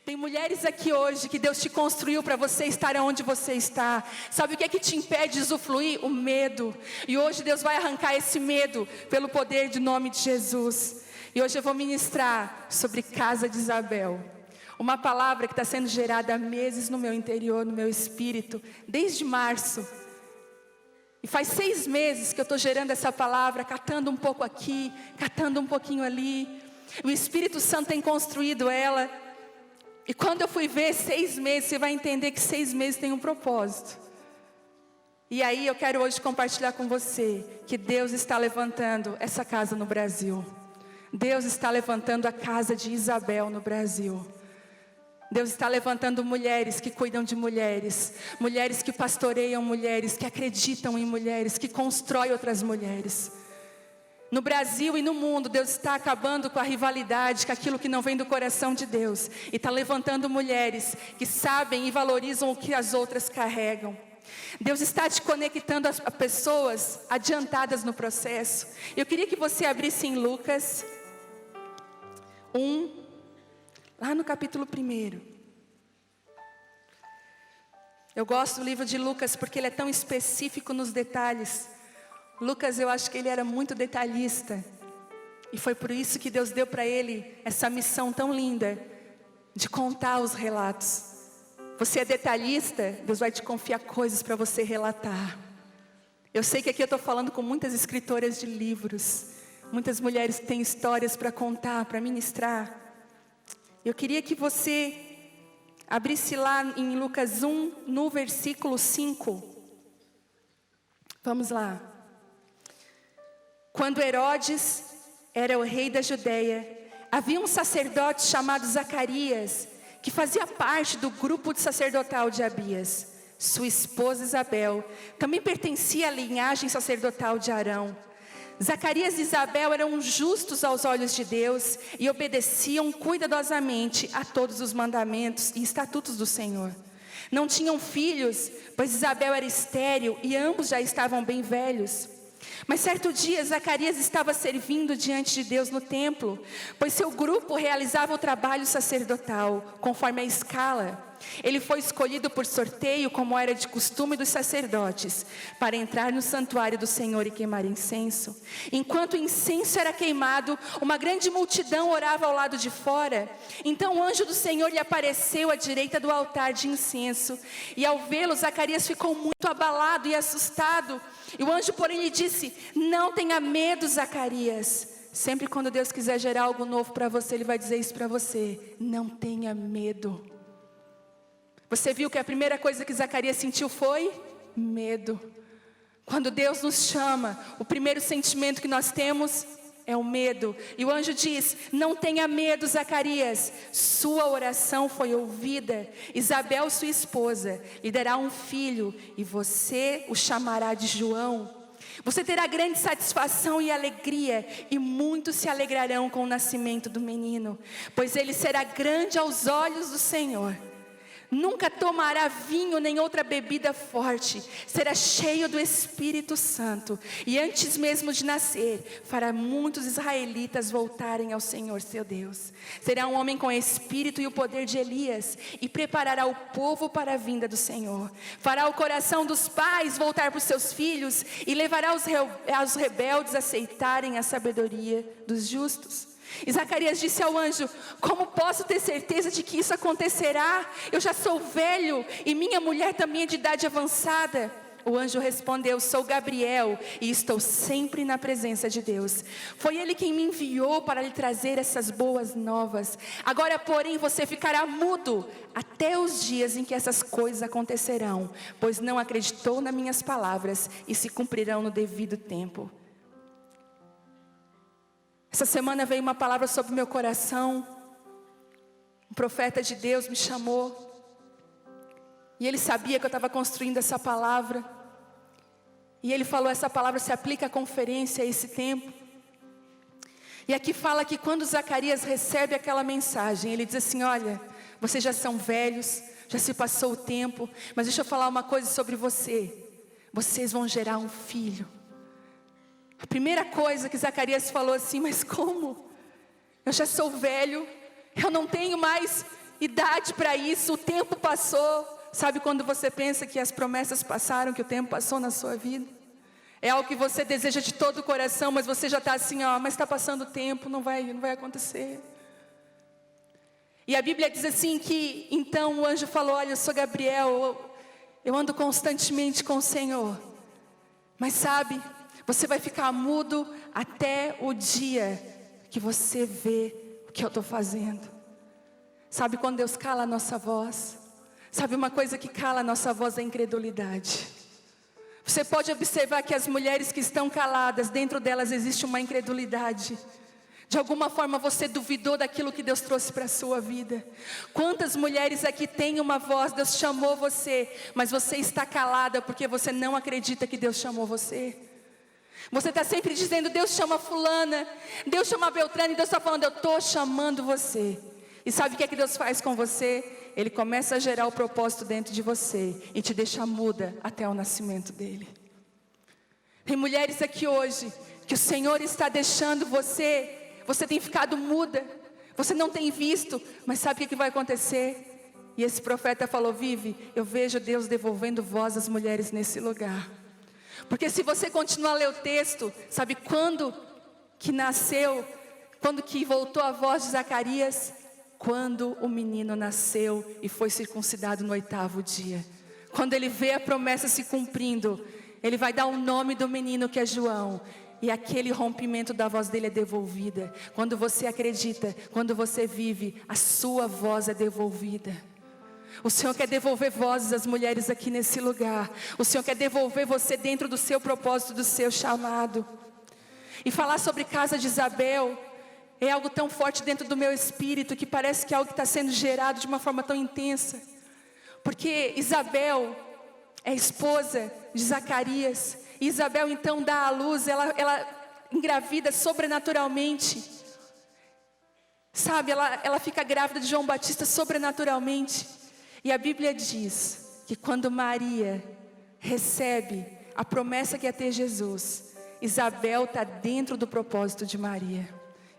Tem mulheres aqui hoje que Deus te construiu para você estar onde você está. Sabe o que é que te impede de usufruir? O medo. E hoje Deus vai arrancar esse medo pelo poder do nome de Jesus. E hoje eu vou ministrar sobre Casa de Isabel. Uma palavra que está sendo gerada há meses no meu interior, no meu espírito, desde março. E faz 6 meses que eu estou gerando essa palavra, catando um pouco aqui, catando um pouquinho ali. O Espírito Santo tem construído ela. E quando eu fui ver 6 meses, você vai entender que 6 meses tem um propósito. E aí eu quero hoje compartilhar com você que Deus está levantando essa casa no Brasil. Deus está levantando a casa de Isabel no Brasil. Deus está levantando mulheres que cuidam de mulheres. Mulheres que pastoreiam mulheres, que acreditam em mulheres, que constroem outras mulheres. No Brasil e no mundo, Deus está acabando com a rivalidade, com aquilo que não vem do coração de Deus. E está levantando mulheres que sabem e valorizam o que as outras carregam. Deus está te conectando a pessoas adiantadas no processo. Eu queria que você abrisse em Lucas 1, lá no capítulo 1. Eu gosto do livro de Lucas porque ele é tão específico nos detalhes. Lucas, eu acho que ele era muito detalhista. E foi por isso que Deus deu para ele essa missão tão linda de contar os relatos. Você é detalhista, Deus vai te confiar coisas para você relatar. Eu sei que aqui eu estou falando com muitas escritoras de livros. Muitas mulheres que têm histórias para contar, para ministrar. Eu queria que você abrisse lá em Lucas 1, no versículo 5. Vamos lá. Quando Herodes era o rei da Judeia, havia um sacerdote chamado Zacarias, que fazia parte do grupo de sacerdotal de Abias. Sua esposa Isabel também pertencia à linhagem sacerdotal de Arão. Zacarias e Isabel eram justos aos olhos de Deus e obedeciam cuidadosamente a todos os mandamentos e estatutos do Senhor. Não tinham filhos, pois Isabel era estéril e ambos já estavam bem velhos. Mas certo dia Zacarias estava servindo diante de Deus no templo, pois seu grupo realizava o trabalho sacerdotal, conforme a escala. Ele foi escolhido por sorteio, como era de costume dos sacerdotes, para entrar no santuário do Senhor e queimar incenso. Enquanto o incenso era queimado, uma grande multidão orava ao lado de fora. Então o anjo do Senhor lhe apareceu à direita do altar de incenso. E ao vê-lo, Zacarias ficou muito abalado e assustado. E o anjo, porém, lhe disse: não tenha medo, Zacarias. Sempre quando Deus quiser gerar algo novo para você, Ele vai dizer isso para você: não tenha medo. Você viu que a primeira coisa que Zacarias sentiu foi medo. Quando Deus nos chama, o primeiro sentimento que nós temos é o medo. E o anjo diz: não tenha medo, Zacarias. Sua oração foi ouvida. Isabel, sua esposa, lhe dará um filho e você o chamará de João. Você terá grande satisfação e alegria, e muitos se alegrarão com o nascimento do menino, pois ele será grande aos olhos do Senhor. Nunca tomará vinho nem outra bebida forte, será cheio do Espírito Santo, e antes mesmo de nascer, fará muitos israelitas voltarem ao Senhor seu Deus. Será um homem com espírito e o poder de Elias, e preparará o povo para a vinda do Senhor. Fará o coração dos pais voltar para os seus filhos, e levará os rebeldes a aceitarem a sabedoria dos justos. E Zacarias disse ao anjo: como posso ter certeza de que isso acontecerá? Eu já sou velho e minha mulher também é de idade avançada. O anjo respondeu: sou Gabriel e estou sempre na presença de Deus. Foi Ele quem me enviou para lhe trazer essas boas novas. Agora, porém, você ficará mudo até os dias em que essas coisas acontecerão, pois não acreditou nas minhas palavras e se cumprirão no devido tempo. Essa semana veio uma palavra sobre o meu coração. Um profeta de Deus me chamou. E ele sabia que eu estava construindo essa palavra. E ele falou: essa palavra se aplica à conferência, a esse tempo. E aqui fala que quando Zacarias recebe aquela mensagem, ele diz assim: olha, vocês já são velhos, já se passou o tempo, mas deixa eu falar uma coisa sobre você. Vocês vão gerar um filho. A primeira coisa que Zacarias falou assim: mas como? Eu já sou velho, eu não tenho mais idade para isso, o tempo passou. Sabe quando você pensa que as promessas passaram, que o tempo passou na sua vida? É algo que você deseja de todo o coração, mas você já está assim, mas está passando o tempo, não vai acontecer. E a Bíblia diz assim que, então o anjo falou, olha, eu sou Gabriel, eu ando constantemente com o Senhor. Mas sabe, você vai ficar mudo até o dia que você vê o que eu estou fazendo. Sabe quando Deus cala a nossa voz? Sabe uma coisa que cala a nossa voz é a incredulidade. Você pode observar que as mulheres que estão caladas, dentro delas existe uma incredulidade. De alguma forma você duvidou daquilo que Deus trouxe para a sua vida. Quantas mulheres aqui têm uma voz, Deus chamou você, mas você está calada porque você não acredita que Deus chamou você. Você está sempre dizendo, Deus chama fulana, Deus chama Beltrano, e Deus está falando, eu estou chamando você. E sabe o que é que Deus faz com você? Ele começa a gerar o propósito dentro de você e te deixa muda até o nascimento dele. Tem mulheres aqui hoje que o Senhor está deixando você tem ficado muda, você não tem visto, mas sabe o que vai acontecer? E esse profeta falou, Vivi, eu vejo Deus devolvendo voz às mulheres nesse lugar. Porque se você continuar a ler o texto, sabe quando que nasceu, quando que voltou a voz de Zacarias? Quando o menino nasceu e foi circuncidado no 8º dia. Quando ele vê a promessa se cumprindo, ele vai dar o nome do menino que é João. E aquele rompimento da voz dele é devolvida. Quando você acredita, quando você vive, a sua voz é devolvida. O Senhor quer devolver vozes às mulheres aqui nesse lugar. O Senhor quer devolver você dentro do seu propósito, do seu chamado. E falar sobre casa de Isabel é algo tão forte dentro do meu espírito, que parece que é algo que está sendo gerado de uma forma tão intensa. Porque Isabel é esposa de Zacarias. E Isabel então dá à luz, ela engravida sobrenaturalmente. Sabe, ela fica grávida de João Batista sobrenaturalmente. E a Bíblia diz que quando Maria recebe a promessa que ia ter Jesus, Isabel está dentro do propósito de Maria.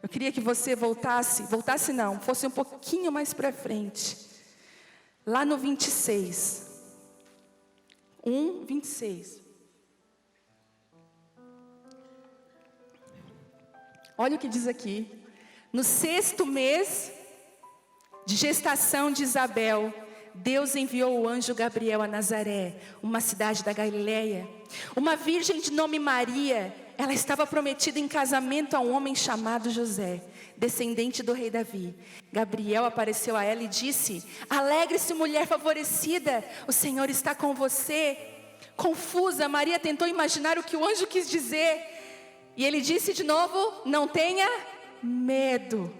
Eu queria que você voltasse não, fosse um pouquinho mais para frente. Lá no 26. 26. Olha o que diz aqui. No 6º mês de gestação de Isabel, Deus enviou o anjo Gabriel a Nazaré, uma cidade da Galileia. Uma virgem de nome Maria, ela estava prometida em casamento a um homem chamado José, descendente do rei Davi. Gabriel apareceu a ela e disse, alegre-se, mulher favorecida, o Senhor está com você. Confusa, Maria tentou imaginar o que o anjo quis dizer. E ele disse de novo, não tenha medo.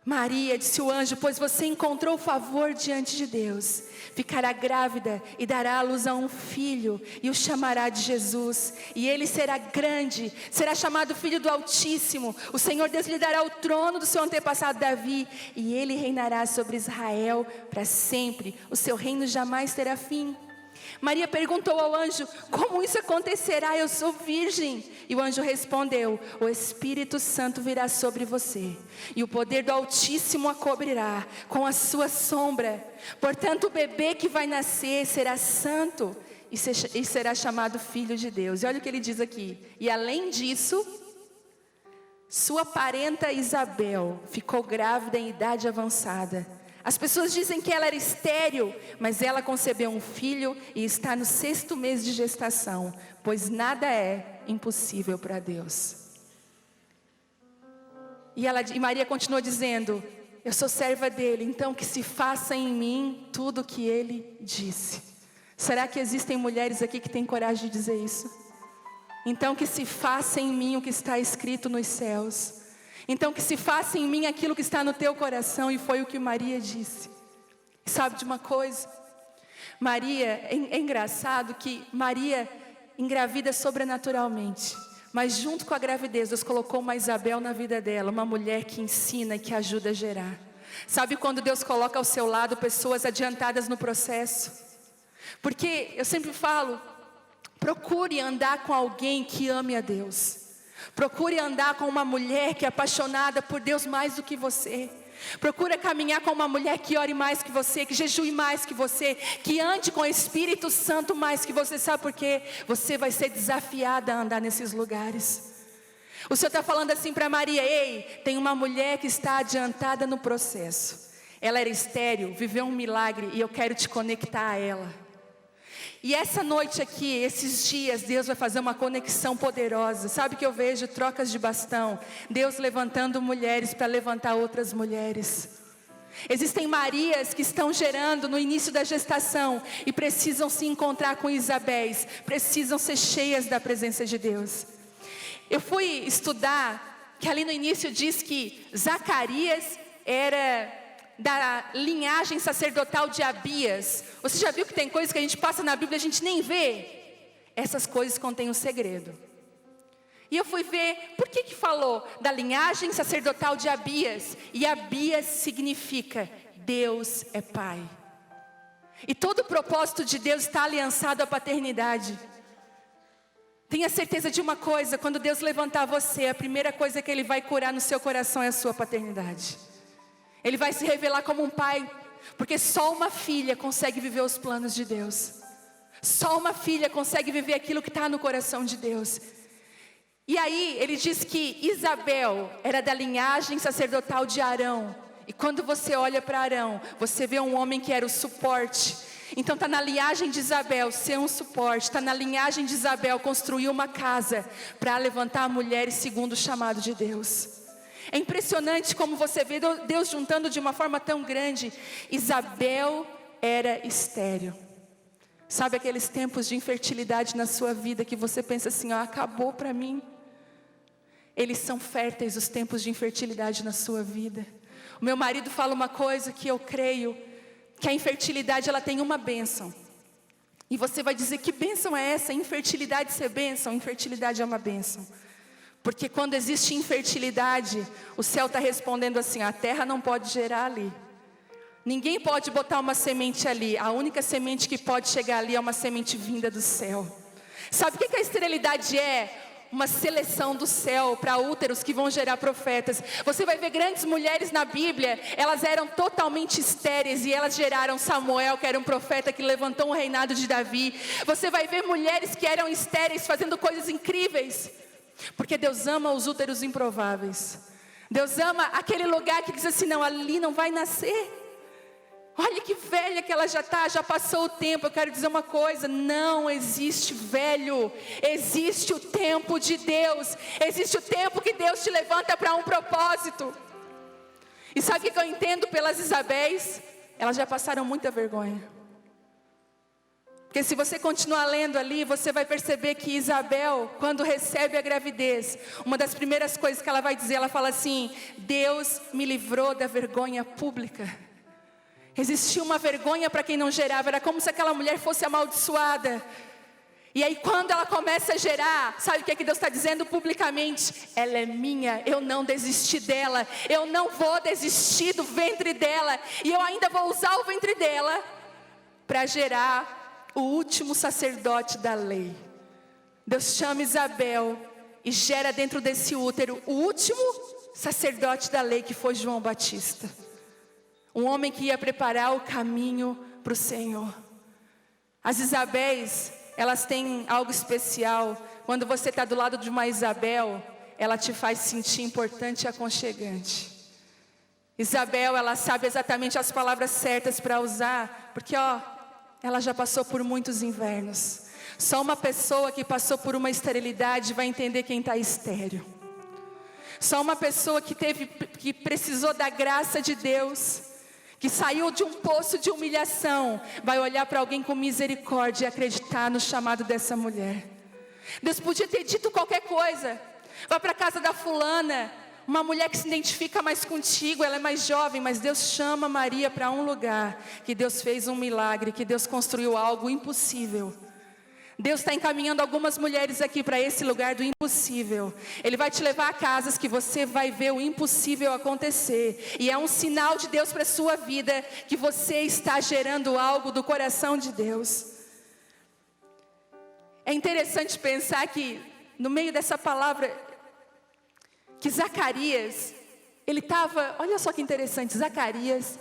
Maria, disse o anjo, pois você encontrou favor diante de Deus. Ficará grávida e dará à luz a um filho, e o chamará de Jesus. E ele será grande, será chamado Filho do Altíssimo. O Senhor Deus lhe dará o trono do seu antepassado Davi, e ele reinará sobre Israel para sempre. O seu reino jamais terá fim. Maria perguntou ao anjo, como isso acontecerá? Eu sou virgem. E o anjo respondeu, o Espírito Santo virá sobre você, e o poder do Altíssimo a cobrirá com a sua sombra. Portanto, o bebê que vai nascer será santo e será chamado Filho de Deus. E olha o que ele diz aqui. E além disso, sua parenta Isabel ficou grávida em idade avançada. As pessoas dizem que ela era estéril, mas ela concebeu um filho e está no 6º mês de gestação, pois nada é impossível para Deus. E Maria continuou dizendo, eu sou serva dele, então que se faça em mim tudo o que ele disse. Será que existem mulheres aqui que têm coragem de dizer isso? Então que se faça em mim o que está escrito nos céus. Então que se faça em mim aquilo que está no teu coração. E foi o que Maria disse. E sabe de uma coisa? Maria, é engraçado que Maria engravida sobrenaturalmente. Mas junto com a gravidez, Deus colocou uma Isabel na vida dela. Uma mulher que ensina e que ajuda a gerar. Sabe quando Deus coloca ao seu lado pessoas adiantadas no processo? Porque eu sempre falo, procure andar com alguém que ame a Deus. Procure andar com uma mulher que é apaixonada por Deus mais do que você. Procura caminhar com uma mulher que ore mais que você, que jejue mais que você, que ande com o Espírito Santo mais que você. Sabe por quê? Você vai ser desafiada a andar nesses lugares. O Senhor está falando assim para Maria: ei, tem uma mulher que está adiantada no processo. Ela era estéril, viveu um milagre e eu quero te conectar a ela. E essa noite aqui, esses dias, Deus vai fazer uma conexão poderosa. Sabe que eu vejo trocas de bastão, Deus levantando mulheres para levantar outras mulheres. Existem Marias que estão gerando no início da gestação e precisam se encontrar com Isabéis, precisam ser cheias da presença de Deus. Eu fui estudar que ali no início diz que Zacarias era da linhagem sacerdotal de Abias. Você já viu que tem coisas que a gente passa na Bíblia e a gente nem vê? Essas coisas contêm um segredo. E eu fui ver por que falou da linhagem sacerdotal de Abias. E Abias significa Deus é Pai. E todo o propósito de Deus está aliançado à paternidade. Tenha certeza de uma coisa: quando Deus levantar você, a primeira coisa que Ele vai curar no seu coração é a sua paternidade. Ele vai se revelar como um pai, porque só uma filha consegue viver os planos de Deus. Só uma filha consegue viver aquilo que está no coração de Deus. E aí ele diz que Isabel era da linhagem sacerdotal de Arão. E quando você olha para Arão, você vê um homem que era o suporte. Então está na linhagem de Isabel ser um suporte. Está na linhagem de Isabel construir uma casa para levantar mulheres segundo o chamado de Deus. É impressionante como você vê Deus juntando de uma forma tão grande. Isabel era estéril. Sabe aqueles tempos de infertilidade na sua vida que você pensa assim: ó, acabou para mim? Eles são férteis, os tempos de infertilidade na sua vida. O meu marido fala uma coisa que eu creio, que a infertilidade ela tem uma bênção. E você vai dizer: que bênção é essa? Infertilidade ser bênção? Infertilidade é uma bênção. Porque quando existe infertilidade, o céu está respondendo assim: a terra não pode gerar ali. Ninguém pode botar uma semente ali. A única semente que pode chegar ali é uma semente vinda do céu. Sabe o que a esterilidade é? Uma seleção do céu para úteros que vão gerar profetas. Você vai ver grandes mulheres na Bíblia, elas eram totalmente estéreis e elas geraram Samuel, que era um profeta que levantou o reinado de Davi. Você vai ver mulheres que eram estéreis fazendo coisas incríveis. Porque Deus ama os úteros improváveis. Deus ama aquele lugar que diz assim: não, ali não vai nascer. Olha que velha que ela já está, já passou o tempo. Eu quero dizer uma coisa: não existe velho. Existe o tempo de Deus. Existe o tempo que Deus te levanta para um propósito. E sabe o que eu entendo pelas Isabéis? Elas já passaram muita vergonha. Porque se você continuar lendo ali, você vai perceber que Isabel, quando recebe a gravidez, uma das primeiras coisas que ela vai dizer, ela fala assim: Deus me livrou da vergonha pública. Existia uma vergonha para quem não gerava, era como se aquela mulher fosse amaldiçoada. E aí quando ela começa a gerar, sabe o que Deus está dizendo publicamente? Ela é minha, eu não desisti dela, eu não vou desistir do ventre dela, e eu ainda vou usar o ventre dela para gerar o último sacerdote da lei. Deus chama Isabel e gera dentro desse útero o último sacerdote da lei, que foi João Batista. Um homem que ia preparar o caminho para o Senhor. As Isabéis, elas têm algo especial. Quando você está do lado de uma Isabel, ela te faz sentir importante e aconchegante. Isabel, ela sabe exatamente as palavras certas para usar, porque ela já passou por muitos invernos. Só uma pessoa que passou por uma esterilidade vai entender quem está estéril. Só uma pessoa que precisou da graça de Deus, que saiu de um poço de humilhação, vai olhar para alguém com misericórdia e acreditar no chamado dessa mulher. Deus podia ter dito qualquer coisa: vá para a casa da fulana, uma mulher que se identifica mais contigo, ela é mais jovem. Mas Deus chama Maria para um lugar que Deus fez um milagre, que Deus construiu algo impossível. Deus está encaminhando algumas mulheres aqui para esse lugar do impossível. Ele vai te levar a casas que você vai ver o impossível acontecer. E é um sinal de Deus para a sua vida, que você está gerando algo do coração de Deus. É interessante pensar que no meio dessa palavra, que Zacarias, Ele estava, olha só que interessante, Zacarias,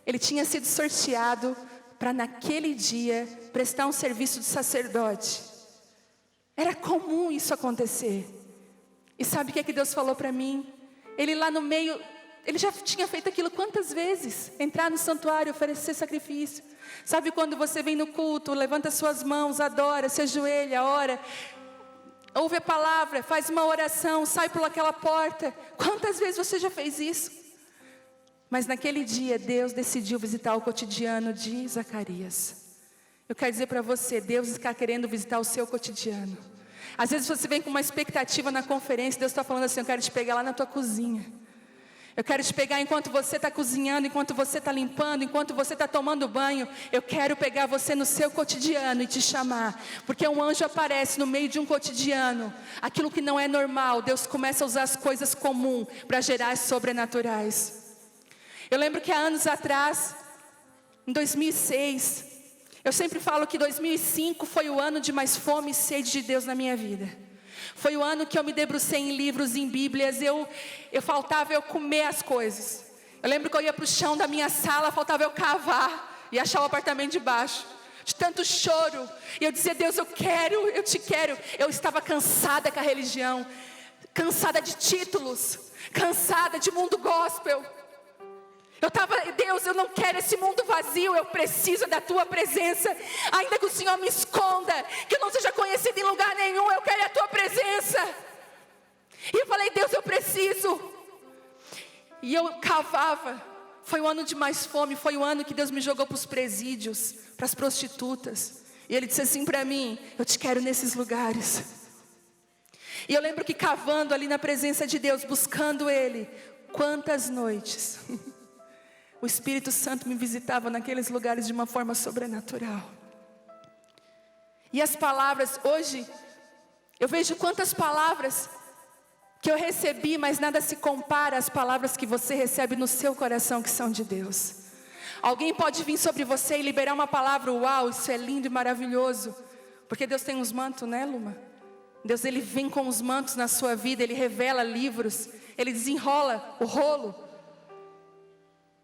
ele tinha sido sorteado para naquele dia prestar um serviço de sacerdote. Era comum isso acontecer. E sabe o que é que Deus falou para mim? Ele lá no meio, ele já tinha feito aquilo quantas vezes? Entrar no santuário, oferecer sacrifício. Sabe quando você vem no culto, levanta suas mãos, adora, se ajoelha, ora, ouve a palavra, faz uma oração, sai por aquela porta. Quantas vezes você já fez isso? Mas naquele dia Deus decidiu visitar o cotidiano de Zacarias. Eu quero dizer para você, Deus está querendo visitar o seu cotidiano. Às vezes você vem com uma expectativa na conferência, Deus está falando assim, eu quero te pegar lá na tua cozinha. Eu quero te pegar enquanto você está cozinhando, enquanto você está limpando, enquanto você está tomando banho. Eu quero pegar você no seu cotidiano e te chamar. Porque um anjo aparece no meio de um cotidiano. Aquilo que não é normal, Deus começa a usar as coisas comuns para gerar as sobrenaturais. Eu lembro que há anos atrás, em 2006, eu sempre falo que 2005 foi o ano de mais fome e sede de Deus na minha vida. Foi o ano que eu me debrucei em livros, em bíblias, faltava eu comer as coisas. Eu lembro que eu ia para o chão da minha sala, faltava eu cavar e achar o apartamento de baixo. De tanto choro, e eu dizia, Deus, eu te quero. Eu estava cansada com a religião, cansada de títulos, cansada de mundo gospel. Eu estava, Deus, eu não quero esse mundo vazio, eu preciso da tua presença. Ainda que o Senhor me esconda, que eu não seja conhecido em lugar nenhum, eu quero a tua presença. E eu falei, Deus, eu preciso. E eu cavava. Foi o ano de mais fome, foi o ano que Deus me jogou para os presídios, para as prostitutas. E Ele disse assim para mim, eu te quero nesses lugares. E eu lembro que cavando ali na presença de Deus, buscando Ele, quantas noites o Espírito Santo me visitava naqueles lugares de uma forma sobrenatural. E as palavras, hoje, eu vejo quantas palavras que eu recebi, mas nada se compara às palavras que você recebe no seu coração, que são de Deus. Alguém pode vir sobre você e liberar uma palavra, uau, isso é lindo e maravilhoso. Porque Deus tem uns mantos, né, Luma? Deus, Ele vem com os mantos na sua vida, Ele revela livros, Ele desenrola o rolo.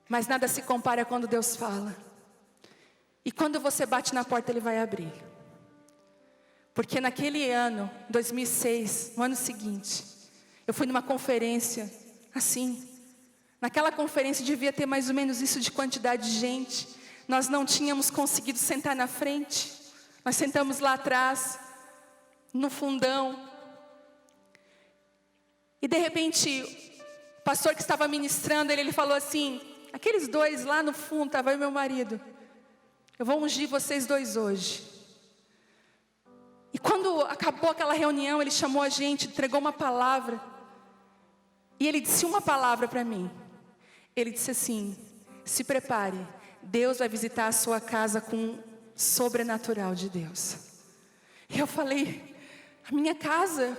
Mas nada se compara quando Deus fala. E quando você bate na porta, Ele vai abrir. Porque naquele ano, 2006, no ano seguinte, eu fui numa conferência, assim. Naquela conferência devia ter mais ou menos isso de quantidade de gente. Nós não tínhamos conseguido sentar na frente. Nós sentamos lá atrás, no fundão. E de repente, o pastor que estava ministrando, ele falou assim, aqueles dois lá no fundo, estava eu e meu marido. Eu vou ungir vocês dois hoje. E quando acabou aquela reunião, ele chamou a gente, entregou uma palavra. E ele disse uma palavra para mim. Ele disse assim, se prepare, Deus vai visitar a sua casa com um sobrenatural de Deus. E eu falei, a minha casa,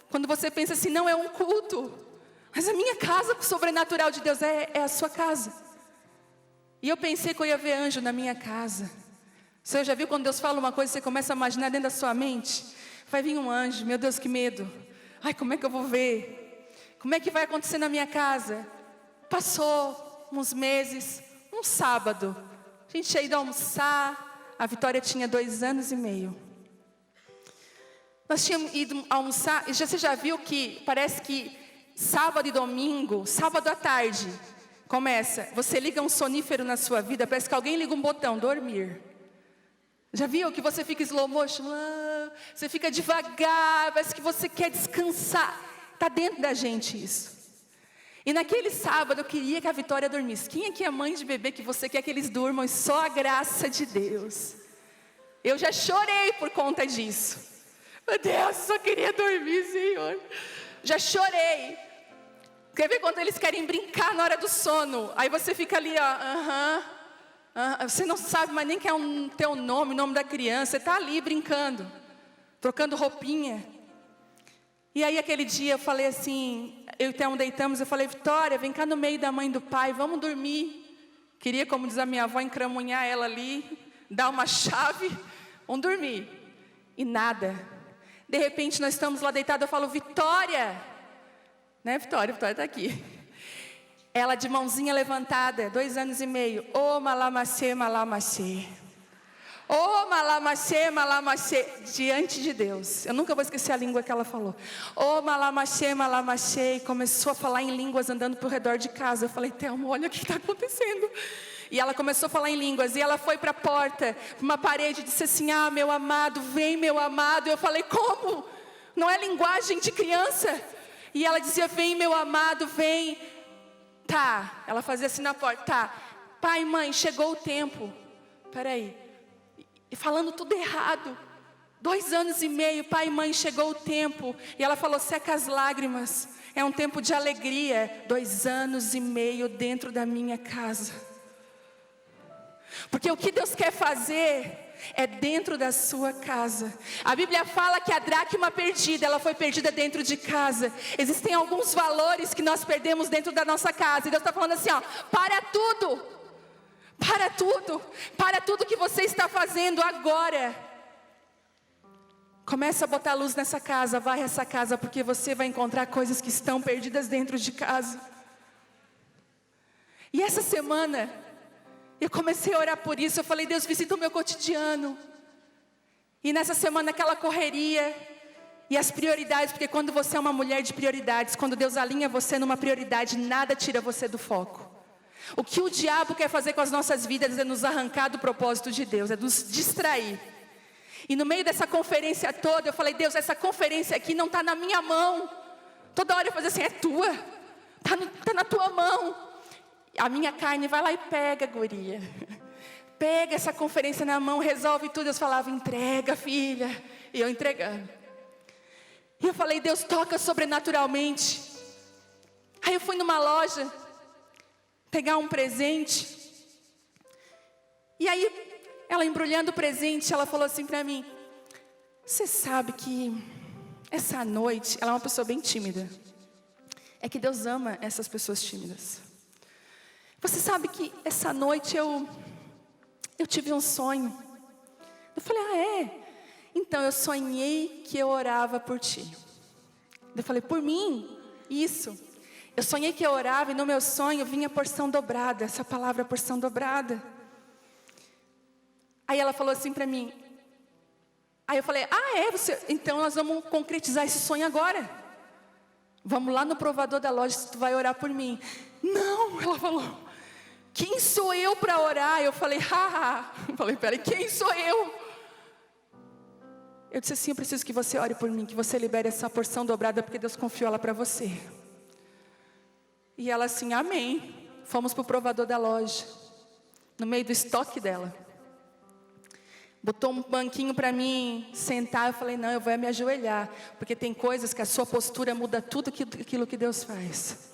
quando você pensa assim, não é um culto, mas a minha casa com o sobrenatural de Deus é a sua casa. E eu pensei que eu ia ver anjo na minha casa. Você já viu quando Deus fala uma coisa, você começa a imaginar dentro da sua mente? Vai vir um anjo, meu Deus, que medo. Ai, como é que eu vou ver? Como é que vai acontecer na minha casa? Passou uns meses, um sábado, a gente tinha ido almoçar, a Vitória tinha 2 anos e meio. Nós tínhamos ido almoçar, e você já viu que parece que sábado e domingo, sábado à tarde, começa, você liga um sonífero na sua vida, parece que alguém liga um botão, dormir. Já viu que você fica slow motion? Você fica devagar, parece que você quer descansar. Está dentro da gente isso. E naquele sábado eu queria que a Vitória dormisse. Quem aqui é mãe de bebê que você quer que eles durmam? E só a graça de Deus. Eu já chorei por conta disso. Meu Deus, eu só queria dormir, Senhor. Já chorei. Quer ver quando eles querem brincar na hora do sono? Aí você fica ali, ó, você não sabe mais nem quem é o teu nome, o nome da criança. Você está ali brincando, trocando roupinha. E aí aquele dia eu falei assim, eu e o Theo deitamos, eu falei, Vitória, vem cá no meio da mãe e do pai, vamos dormir. Queria, como diz a minha avó, encramunhar ela ali, dar uma chave, vamos dormir. E nada. De repente nós estamos lá deitados, eu falo, Vitória, né, Vitória está aqui. Ela de mãozinha levantada, 2 anos e meio. Ô malamacê, malamacê. Ô malamacê, malamacê. Diante de Deus. Eu nunca vou esquecer a língua que ela falou. Ô malamacê, malamacê. E começou a falar em línguas andando por redor de casa. Eu falei, Thelma, olha o que está acontecendo. E ela começou a falar em línguas. E ela foi para a porta, uma parede, e disse assim, ah, meu amado, vem meu amado. Eu falei, como? Não é linguagem de criança? E ela dizia, vem meu amado, vem. Tá, ela fazia assim na porta, tá. Pai, mãe, chegou o tempo. Peraí. E falando tudo errado. 2 anos e meio, pai e mãe, chegou o tempo. E ela falou, seca as lágrimas. É um tempo de alegria. 2 anos e meio dentro da minha casa. Porque o que Deus quer fazer é dentro da sua casa. A Bíblia fala que a dracma perdida, ela foi perdida dentro de casa. Existem alguns valores que nós perdemos dentro da nossa casa. E Deus está falando assim, ó, para tudo. Para tudo. Para tudo que você está fazendo agora. Começa a botar luz nessa casa, varre essa casa, porque você vai encontrar coisas que estão perdidas dentro de casa. E essa semana, eu comecei a orar por isso. Eu falei, Deus, visita o meu cotidiano. E nessa semana aquela correria e as prioridades, porque quando você é uma mulher de prioridades, quando Deus alinha você numa prioridade, nada tira você do foco. O que o diabo quer fazer com as nossas vidas é nos arrancar do propósito de Deus, é nos distrair. E no meio dessa conferência toda, eu falei, Deus, essa conferência aqui não está na minha mão. Toda hora eu fazia assim, é tua, está na tua mão. A minha carne vai lá e pega, guria. Pega essa conferência na mão, resolve tudo. Deus falava, entrega, filha. E eu entregando. E eu falei, Deus, toca sobrenaturalmente. Aí eu fui numa loja pegar um presente. E aí, ela embrulhando o presente, ela falou assim pra mim, você sabe que essa noite, ela é uma pessoa bem tímida. É que Deus ama essas pessoas tímidas. Você sabe que essa noite eu tive um sonho. Eu falei, ah é? Então eu sonhei que eu orava por ti. Eu falei, por mim? Isso. Eu sonhei que eu orava e no meu sonho vinha porção dobrada. Essa palavra porção dobrada. Aí ela falou assim pra mim. Aí eu falei, ah é? Então nós vamos concretizar esse sonho agora. Vamos lá no provador da loja, tu vai orar por mim. Não, ela falou. Quem sou eu para orar? Eu falei, haha. Eu falei, peraí, quem sou eu? Eu disse assim, eu preciso que você ore por mim, que você libere essa porção dobrada, porque Deus confiou ela para você. E ela assim, amém. Fomos para o provador da loja, no meio do estoque dela. Botou um banquinho para mim sentar, eu falei, não, eu vou me ajoelhar, porque tem coisas que a sua postura muda tudo aquilo que Deus faz.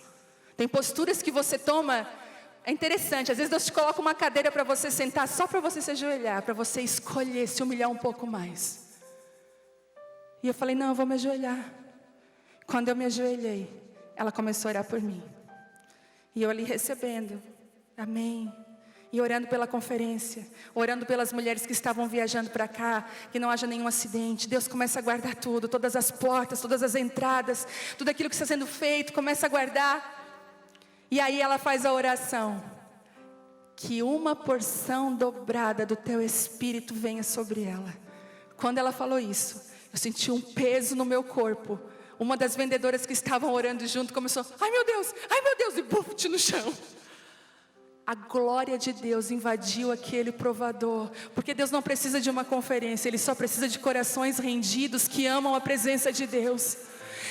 Tem posturas que você toma. É interessante, às vezes Deus te coloca uma cadeira para você sentar, só para você se ajoelhar, para você escolher se humilhar um pouco mais. E eu falei, não, eu vou me ajoelhar. Quando eu me ajoelhei, ela começou a orar por mim. E eu ali recebendo, amém. E orando pela conferência, orando pelas mulheres que estavam viajando para cá, que não haja nenhum acidente. Deus começa a guardar tudo, todas as portas, todas as entradas, tudo aquilo que está sendo feito, começa a guardar. E aí ela faz a oração, que uma porção dobrada do teu espírito venha sobre ela. Quando ela falou isso, eu senti um peso no meu corpo. Uma das vendedoras que estavam orando junto começou, ai meu Deus, e buf, no chão. A glória de Deus invadiu aquele provador, porque Deus não precisa de uma conferência, Ele só precisa de corações rendidos que amam a presença de Deus.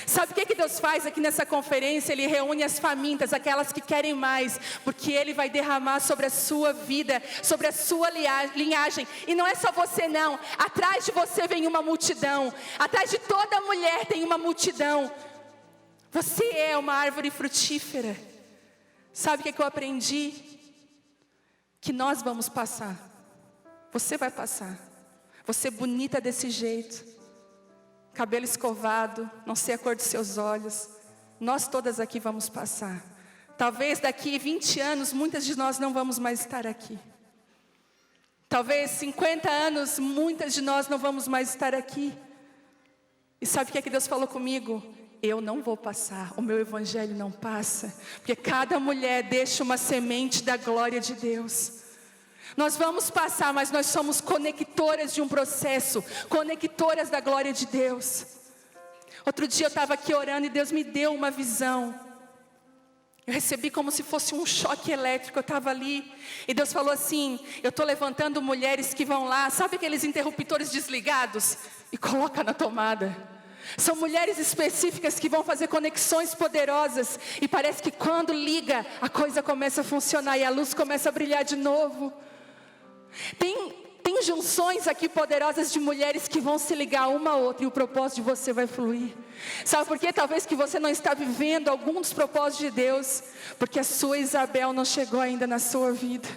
Sabe o que Deus faz aqui nessa conferência? Ele reúne as famintas, aquelas que querem mais, porque Ele vai derramar sobre a sua vida, sobre a sua linhagem. E não é só você não, atrás de você vem uma multidão, atrás de toda mulher tem uma multidão. Você é uma árvore frutífera. Sabe o que eu aprendi? Que nós vamos passar. Você vai passar. Você bonita desse jeito, cabelo escovado, não sei a cor dos seus olhos. Nós todas aqui vamos passar. Talvez daqui 20 anos, muitas de nós não vamos mais estar aqui. Talvez 50 anos, muitas de nós não vamos mais estar aqui. E sabe o que Deus falou comigo? eu não vou passar, o meu evangelho não passa, porque cada mulher deixa uma semente da glória de Deus. Nós vamos passar, mas nós somos conectoras de um processo, conectoras da glória de Deus. Outro dia eu estava aqui orando e Deus me deu uma visão. Eu recebi como se fosse um choque elétrico. Eu estava ali e Deus falou assim: eu estou levantando mulheres que vão lá, sabe aqueles interruptores desligados? E coloca na tomada. São mulheres específicas que vão fazer conexões poderosas. E parece que quando liga, a coisa começa a funcionar e a luz começa a brilhar de novo. Tem junções aqui poderosas de mulheres que vão se ligar uma a outra e o propósito de você vai fluir. Sabe por quê? Talvez que você não está vivendo algum dos propósitos de Deus, porque a sua Isabel não chegou ainda na sua vida.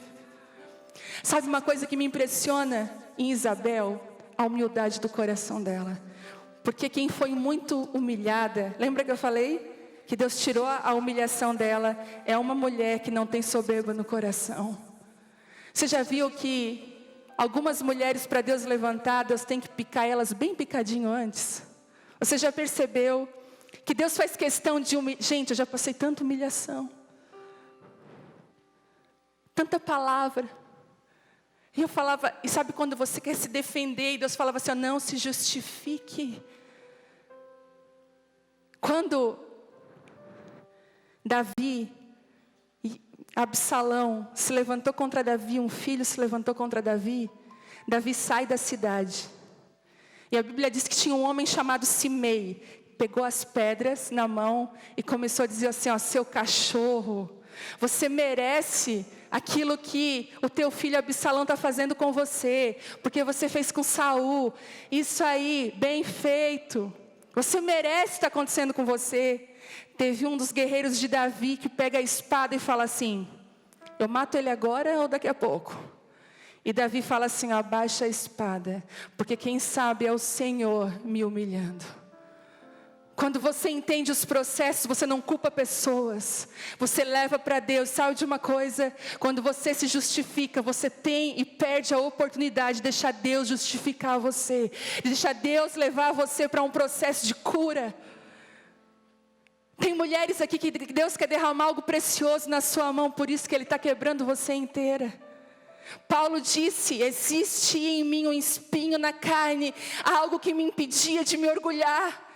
Sabe uma coisa que me impressiona em Isabel? A humildade do coração dela. Porque quem foi muito humilhada, lembra que eu falei? Que Deus tirou a humilhação dela, é uma mulher que não tem soberba no coração. Você já viu que algumas mulheres, para Deus levantar, Deus tem que picar elas bem picadinho antes? Você já percebeu que Deus faz questão de humilhar? Gente, eu já passei tanta humilhação, tanta palavra. E eu falava, e sabe quando você quer se defender, e Deus falava assim: não se justifique. Quando Davi e Absalão se levantou contra Davi, um filho se levantou contra Davi, Davi sai da cidade. E a Bíblia diz que tinha um homem chamado Simei, pegou as pedras na mão e começou a dizer assim: ó, seu cachorro, você merece aquilo que o teu filho Absalão está fazendo com você, porque você fez com Saul, isso aí, bem feito, você merece o que está acontecendo com você. Teve um dos guerreiros de Davi que pega a espada e fala assim: eu mato ele agora ou daqui a pouco? E Davi fala assim: abaixa a espada, porque quem sabe é o Senhor me humilhando. Quando você entende os processos, você não culpa pessoas, você leva para Deus. Sabe de uma coisa? Quando você se justifica, você tem e perde a oportunidade de deixar Deus justificar você, de deixar Deus levar você para um processo de cura. Tem mulheres aqui que Deus quer derramar algo precioso na sua mão, por isso que Ele está quebrando você inteira. Paulo disse: existe em mim um espinho na carne, algo que me impedia de me orgulhar.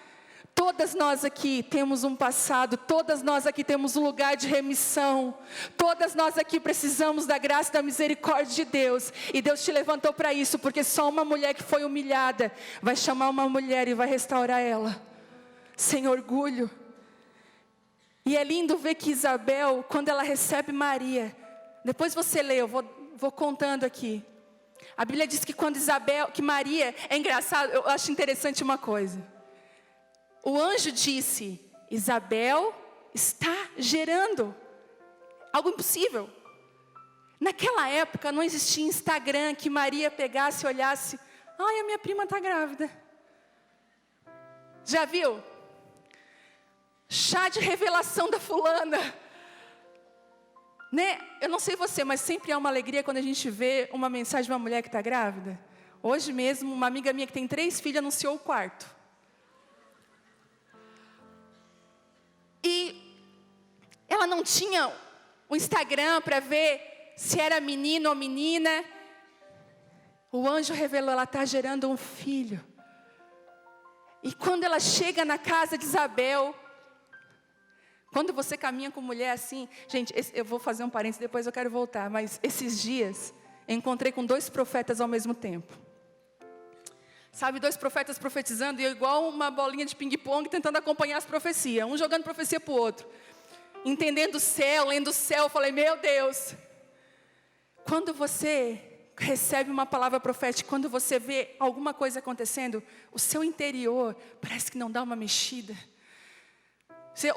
Todas nós aqui temos um passado, todas nós aqui temos um lugar de remissão, todas nós aqui precisamos da graça e da misericórdia de Deus, e Deus te levantou para isso, porque só uma mulher que foi humilhada vai chamar uma mulher e vai restaurar ela, sem orgulho. E é lindo ver que Isabel, quando ela recebe Maria, depois você lê, eu vou contando aqui. A Bíblia diz que quando Maria, é engraçado, eu acho interessante uma coisa. O anjo disse: Isabel está gerando algo impossível. Naquela época não existia Instagram que Maria pegasse e olhasse: ai, a minha prima está grávida. Já viu? Chá de revelação da fulana. Né? Eu não sei você, mas sempre é uma alegria quando a gente vê uma mensagem de uma mulher que está grávida. Hoje mesmo, uma amiga minha que tem 3 filhos anunciou o 4º. E ela não tinha o Instagram para ver se era menino ou menina. O anjo revelou: ela está gerando um filho. E quando ela chega na casa de Isabel, quando você caminha com mulher assim, gente, eu vou fazer um parênteses, depois eu quero voltar, mas esses dias eu encontrei com 2 profetas ao mesmo tempo. Sabe, 2 profetas profetizando, e eu igual uma bolinha de ping-pong tentando acompanhar as profecias, um jogando profecia para o outro, entendendo o céu, lendo o céu. Eu falei: meu Deus. Quando você recebe uma palavra profética, quando você vê alguma coisa acontecendo, o seu interior parece que não dá uma mexida. Você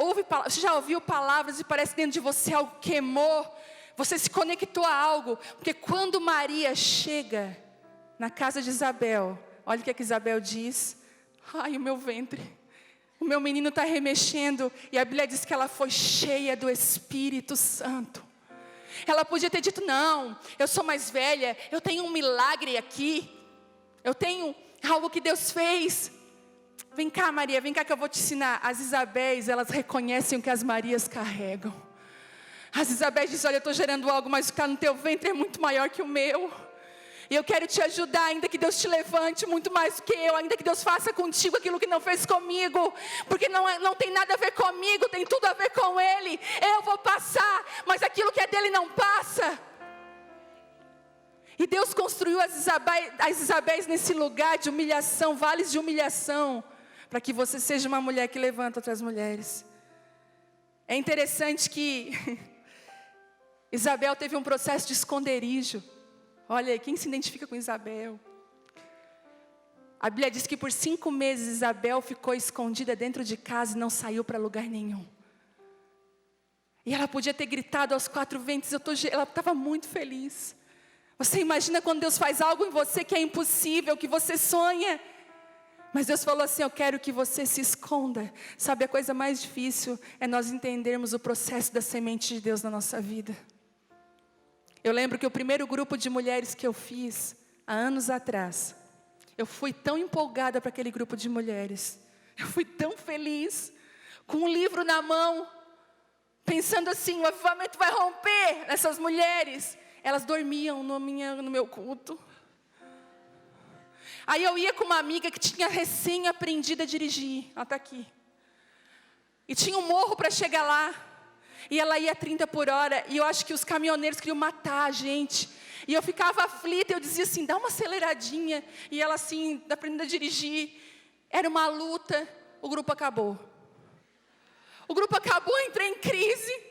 já ouviu palavras e parece que dentro de você algo queimou, você se conectou a algo. Porque quando Maria chega na casa de Isabel, olha o que Isabel diz: ai, o meu ventre, o meu menino está remexendo. E a Bíblia diz que ela foi cheia do Espírito Santo. Ela podia ter dito: não, eu sou mais velha, eu tenho um milagre aqui, eu tenho algo que Deus fez. Vem cá, Maria, vem cá que eu vou te ensinar. As Isabéis, elas reconhecem o que as Marias carregam. As Isabéis dizem, olha, eu estou gerando algo, mas o que está no teu ventre é muito maior que o meu. E eu quero te ajudar, ainda que Deus te levante muito mais do que eu, ainda que Deus faça contigo aquilo que não fez comigo, porque não tem nada a ver comigo, tem tudo a ver com Ele. Eu vou passar, mas aquilo que é dele não passa. E Deus construiu as Isabéis nesse lugar de humilhação, vales de humilhação, para que você seja uma mulher que levanta outras mulheres. É interessante que Isabel teve um processo de esconderijo. Olha aí, quem se identifica com Isabel? A Bíblia diz que por 5 meses Isabel ficou escondida dentro de casa e não saiu para lugar nenhum. E ela podia ter gritado aos 4 ventos, ela estava muito feliz. Você imagina quando Deus faz algo em você que é impossível, que você sonha. Mas Deus falou assim, eu quero que você se esconda. Sabe, a coisa mais difícil é nós entendermos o processo da semente de Deus na nossa vida. Eu lembro que o primeiro grupo de mulheres que eu fiz, há anos atrás, eu fui tão empolgada para aquele grupo de mulheres. Eu fui tão feliz, com um livro na mão, pensando assim, o avivamento vai romper nessas mulheres. Elas dormiam no meu culto. Aí eu ia com uma amiga que tinha recém aprendido a dirigir. Ela está aqui. E tinha um morro para chegar lá. E ela ia a 30 por hora. E eu acho que os caminhoneiros queriam matar a gente. E eu ficava aflita. Eu dizia assim, dá uma aceleradinha. E ela assim, aprendendo a dirigir. Era uma luta. O grupo acabou. O grupo acabou, eu entrei em crise.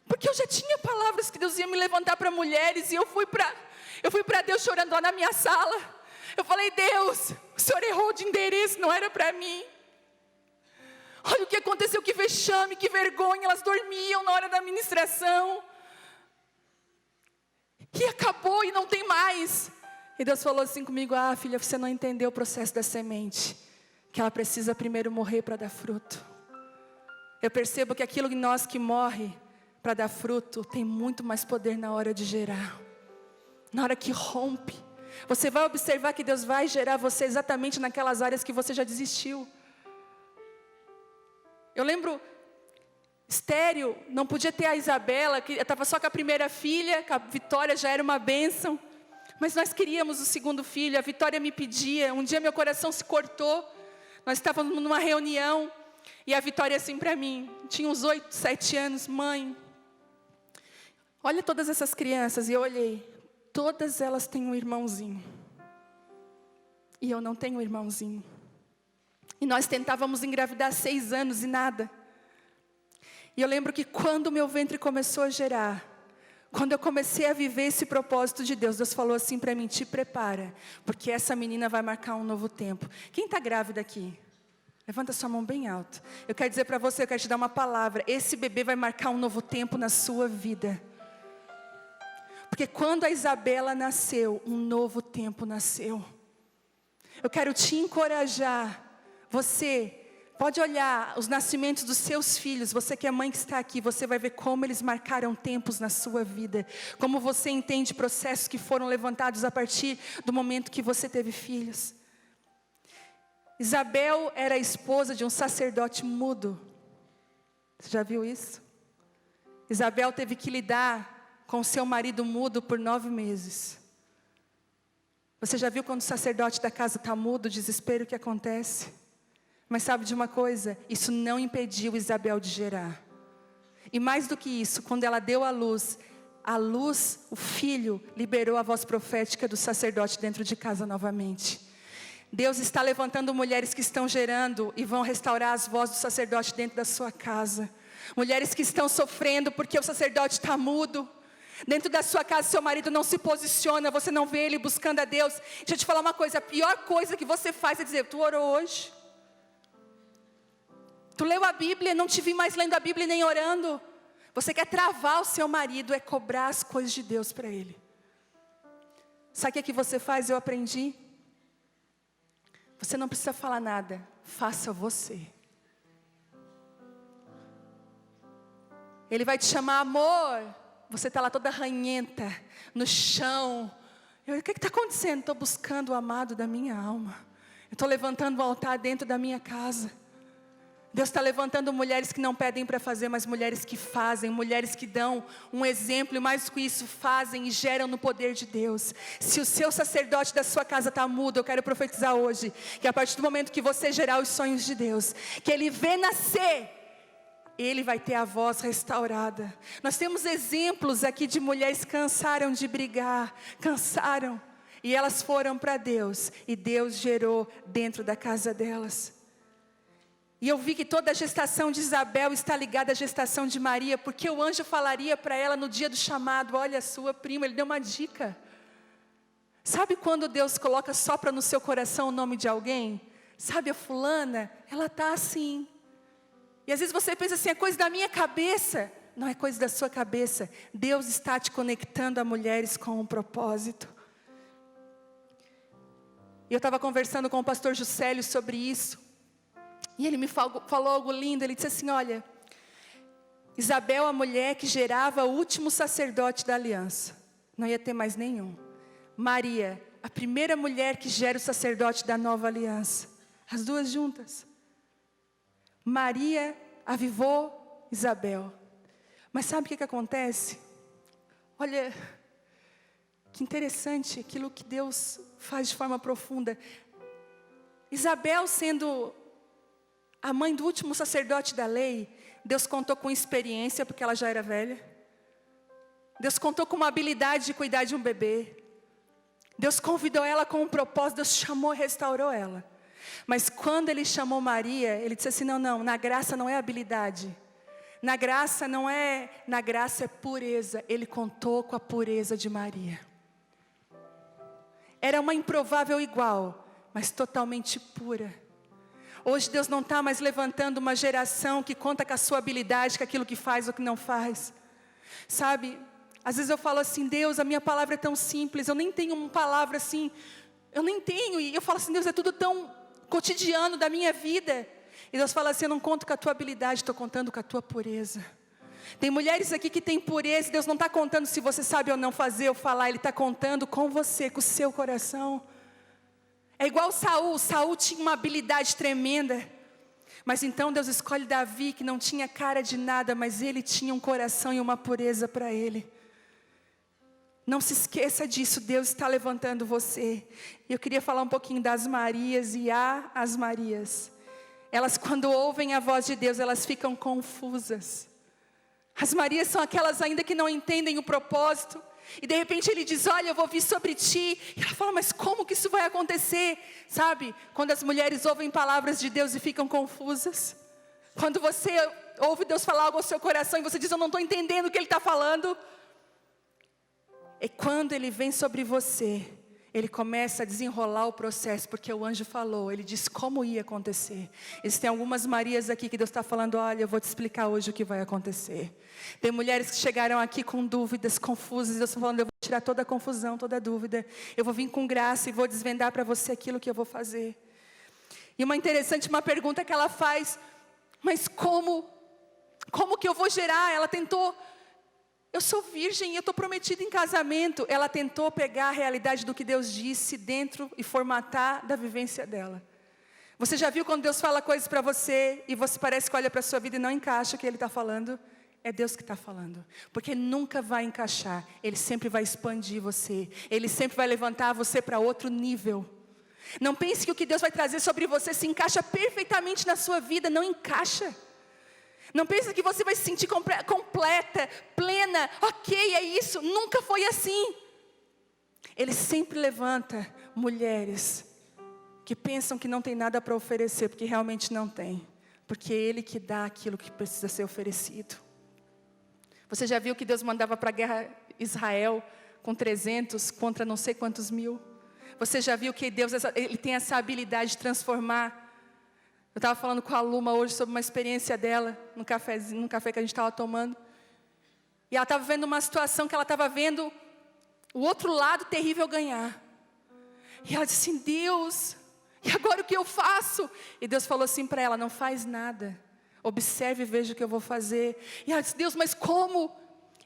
Porque eu já tinha palavras que Deus ia me levantar para mulheres. E eu fui para Deus chorando lá na minha sala. Eu falei, Deus, o Senhor errou de endereço, não era para mim. Olha o que aconteceu, que vexame, que vergonha. Elas dormiam na hora da ministração. E acabou e não tem mais. E Deus falou assim comigo, filha, você não entendeu o processo da semente. Que ela precisa primeiro morrer para dar fruto. Eu percebo que aquilo em nós que morre para dar fruto, tem muito mais poder na hora de gerar. Na hora que rompe. Você vai observar que Deus vai gerar você exatamente naquelas áreas que você já desistiu. Eu lembro, estéril, não podia ter a Isabela, que estava só com a primeira filha, a Vitória já era uma bênção. Mas nós queríamos o segundo filho, a Vitória me pedia. Um dia meu coração se cortou, nós estávamos numa reunião, e a Vitória assim para mim, tinha uns 8, 7 anos, mãe, olha todas essas crianças, e eu olhei. Todas elas têm um irmãozinho. E eu não tenho um irmãozinho. E nós tentávamos engravidar 6 anos e nada. E eu lembro que quando o meu ventre começou a gerar, quando eu comecei a viver esse propósito de Deus, Deus falou assim para mim, te prepara, porque essa menina vai marcar um novo tempo. Quem está grávida aqui? Levanta sua mão bem alto. Eu quero dizer para você, eu quero te dar uma palavra. Esse bebê vai marcar um novo tempo na sua vida. Porque quando a Isabela nasceu, um novo tempo nasceu. Eu quero te encorajar. Você pode olhar os nascimentos dos seus filhos. Você que é mãe que está aqui, você vai ver como eles marcaram tempos na sua vida. Como você entende processos que foram levantados a partir do momento que você teve filhos. Isabel era a esposa de um sacerdote mudo. Você já viu isso? Isabel teve que lidar com seu marido mudo por 9 meses. Você já viu quando o sacerdote da casa está mudo, o desespero que acontece? Mas sabe de uma coisa? Isso não impediu Isabel de gerar. E mais do que isso, quando ela deu à luz, o filho liberou a voz profética do sacerdote dentro de casa novamente. Deus está levantando mulheres que estão gerando e vão restaurar as vozes do sacerdote dentro da sua casa. Mulheres que estão sofrendo porque o sacerdote está mudo. Dentro da sua casa, seu marido não se posiciona, você não vê ele buscando a Deus. Deixa eu te falar uma coisa, a pior coisa que você faz é dizer, tu orou hoje? Tu leu a Bíblia, não te vi mais lendo a Bíblia nem orando. Você quer travar o seu marido, é cobrar as coisas de Deus para ele. Sabe o que você faz? Eu aprendi. Você não precisa falar nada, faça você. Ele vai te chamar amor. Você está lá toda ranhenta, no chão. O que está acontecendo? Estou buscando o amado da minha alma. Eu estou levantando um altar dentro da minha casa. Deus está levantando mulheres que não pedem para fazer, mas mulheres que fazem, mulheres que dão um exemplo, e mais que isso, fazem e geram no poder de Deus. Se o seu sacerdote da sua casa está mudo, eu quero profetizar hoje, que a partir do momento que você gerar os sonhos de Deus, que Ele vê nascer, Ele vai ter a voz restaurada. Nós temos exemplos aqui de mulheres que cansaram de brigar, cansaram, e elas foram para Deus, e Deus gerou dentro da casa delas. E eu vi que toda a gestação de Isabel está ligada à gestação de Maria, porque o anjo falaria para ela no dia do chamado: olha, sua prima, ele deu uma dica. Sabe quando Deus coloca, sopra no seu coração o nome de alguém? Sabe, a fulana, ela está assim. E às vezes você pensa assim, é coisa da minha cabeça. Não é coisa da sua cabeça. Deus está te conectando a mulheres com um propósito. E eu estava conversando com o pastor Juscelio sobre isso. E ele me falou algo lindo. Ele disse assim, olha, Isabel, a mulher que gerava o último sacerdote da aliança, não ia ter mais nenhum. Maria, a primeira mulher que gera o sacerdote da nova aliança. As duas juntas. Maria avivou Isabel. Mas sabe o que acontece? Olha, que interessante aquilo que Deus faz de forma profunda. Isabel sendo a mãe do último sacerdote da lei, Deus contou com experiência, porque ela já era velha. Deus contou com uma habilidade de cuidar de um bebê. Deus convidou ela com um propósito, Deus chamou e restaurou ela. Mas quando Ele chamou Maria, Ele disse assim, não, na graça não é habilidade. Na graça é pureza. Ele contou com a pureza de Maria. Era uma improvável igual, mas totalmente pura. Hoje Deus não está mais levantando uma geração que conta com a sua habilidade, com aquilo que faz ou que não faz. Sabe, às vezes eu falo assim, Deus, a minha palavra é tão simples, eu nem tenho uma palavra assim, eu nem tenho. E eu falo assim, Deus, é tudo tão cotidiano da minha vida. E Deus fala assim, eu não conto com a tua habilidade, estou contando com a tua pureza. Tem mulheres aqui que têm pureza, Deus não está contando se você sabe ou não fazer ou falar, Ele está contando com você, com o seu coração. É igual Saul tinha uma habilidade tremenda, mas então Deus escolhe Davi, que não tinha cara de nada, mas ele tinha um coração e uma pureza para ele. Não se esqueça disso, Deus está levantando você. E eu queria falar um pouquinho das Marias e as Marias. Elas, quando ouvem a voz de Deus, elas ficam confusas. As Marias são aquelas ainda que não entendem o propósito. E de repente Ele diz, olha, eu vou vir sobre ti. E ela fala, mas como que isso vai acontecer? Sabe, quando as mulheres ouvem palavras de Deus e ficam confusas. Quando você ouve Deus falar algo ao seu coração e você diz, eu não estou entendendo o que Ele está falando. É quando Ele vem sobre você, Ele começa a desenrolar o processo, porque o anjo falou, Ele disse como ia acontecer. Existem algumas Marias aqui que Deus está falando, olha, eu vou te explicar hoje o que vai acontecer. Tem mulheres que chegaram aqui com dúvidas, confusas, Deus está falando, eu vou tirar toda a confusão, toda a dúvida. Eu vou vir com graça e vou desvendar para você aquilo que eu vou fazer. E uma pergunta que ela faz, mas como que eu vou gerar? Ela tentou, eu sou virgem e eu estou prometida em casamento. Ela tentou pegar a realidade do que Deus disse dentro e formatar da vivência dela. Você já viu quando Deus fala coisas para você e você parece que olha para a sua vida e não encaixa o que Ele está falando? É Deus que está falando, porque nunca vai encaixar. Ele sempre vai expandir você, Ele sempre vai levantar você para outro nível. Não pense que o que Deus vai trazer sobre você se encaixa perfeitamente na sua vida, não encaixa. Não pense que você vai se sentir completa, plena, ok, é isso, nunca foi assim. Ele sempre levanta mulheres que pensam que não tem nada para oferecer, porque realmente não tem, porque é Ele que dá aquilo que precisa ser oferecido. Você já viu que Deus mandava para a guerra Israel com 300 contra não sei quantos mil? Você já viu que Deus Ele tem essa habilidade de transformar? Eu estava falando com a Luma hoje sobre uma experiência dela, num café que a gente estava tomando. E ela estava vendo uma situação que ela estava vendo o outro lado terrível ganhar. E ela disse assim, Deus, e agora o que eu faço? E Deus falou assim para ela, não faz nada. Observe e veja o que eu vou fazer. E ela disse, Deus, mas como?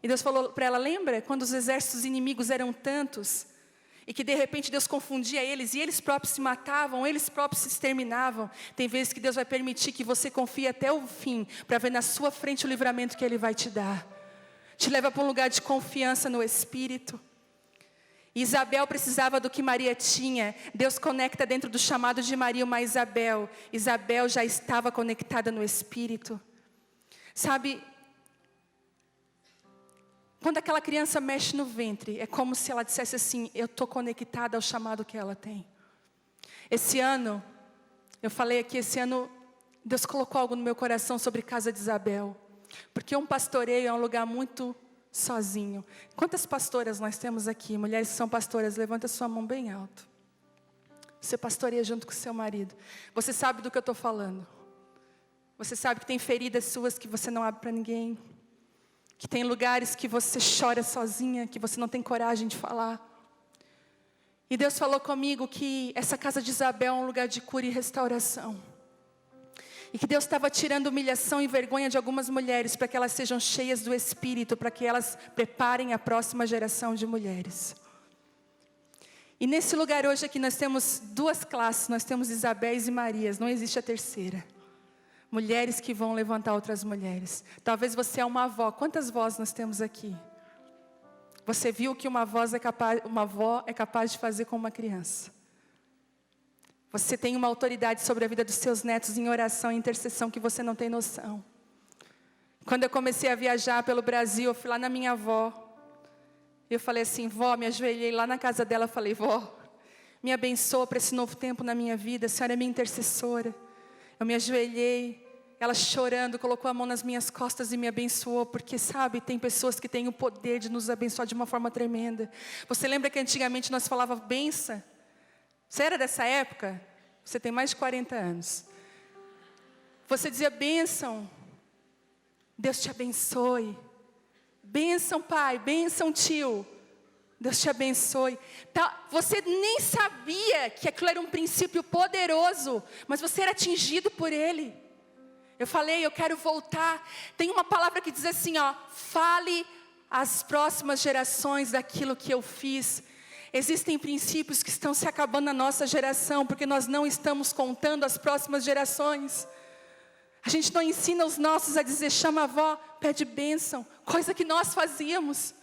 E Deus falou para ela, lembra? Quando os exércitos inimigos eram tantos, E que de repente Deus confundia eles, e eles próprios se matavam, eles próprios se exterminavam. Tem vezes que Deus vai permitir que você confie até o fim, para ver na sua frente o livramento que Ele vai te dar. Te leva para um lugar de confiança no Espírito. E Isabel precisava do que Maria tinha. Deus conecta dentro do chamado de Maria uma Isabel. Isabel já estava conectada no Espírito. Sabe, quando aquela criança mexe no ventre, é como se ela dissesse assim: eu estou conectada ao chamado que ela tem. Esse ano, eu falei aqui, esse ano, Deus colocou algo no meu coração sobre casa de Isabel. Porque um pastoreio é um lugar muito sozinho. Quantas pastoras nós temos aqui? Mulheres que são pastoras, levanta sua mão bem alto. Você pastoreia junto com seu marido. Você sabe do que eu estou falando. Você sabe que tem feridas suas que você não abre para ninguém. Que tem lugares que você chora sozinha, que você não tem coragem de falar. E Deus falou comigo que essa casa de Isabel é um lugar de cura e restauração. E que Deus estava tirando humilhação e vergonha de algumas mulheres, para que elas sejam cheias do Espírito, para que elas preparem a próxima geração de mulheres. E nesse lugar hoje aqui nós temos duas classes, nós temos Isabéis e Marias, não existe a terceira. Mulheres que vão levantar outras mulheres. Talvez você é uma avó. Quantas vós nós temos aqui? Você viu que uma avó é capaz de fazer com uma criança. Você tem uma autoridade sobre a vida dos seus netos em oração e intercessão que você não tem noção. Quando eu comecei a viajar pelo Brasil, eu fui lá na minha avó. Eu falei assim: vó, me ajoelhei lá na casa dela, falei: vó, me abençoa para esse novo tempo na minha vida, a senhora é minha intercessora. Eu me ajoelhei, ela chorando, colocou a mão nas minhas costas e me abençoou, porque sabe, tem pessoas que têm o poder de nos abençoar de uma forma tremenda. Você lembra que antigamente nós falávamos benção? Você era dessa época? Você tem mais de 40 anos. Você dizia bênção. Deus te abençoe. Bênção, pai. Bênção, tio. Deus te abençoe. Tá, você nem sabia que aquilo era um princípio poderoso, mas você era atingido por ele. Eu falei, eu quero voltar. Tem uma palavra que diz assim, ó: fale às próximas gerações daquilo que eu fiz. Existem princípios que estão se acabando na nossa geração, porque nós não estamos contando as próximas gerações. A gente não ensina os nossos a dizer: chama a avó, pede bênção, coisa que nós fazíamos.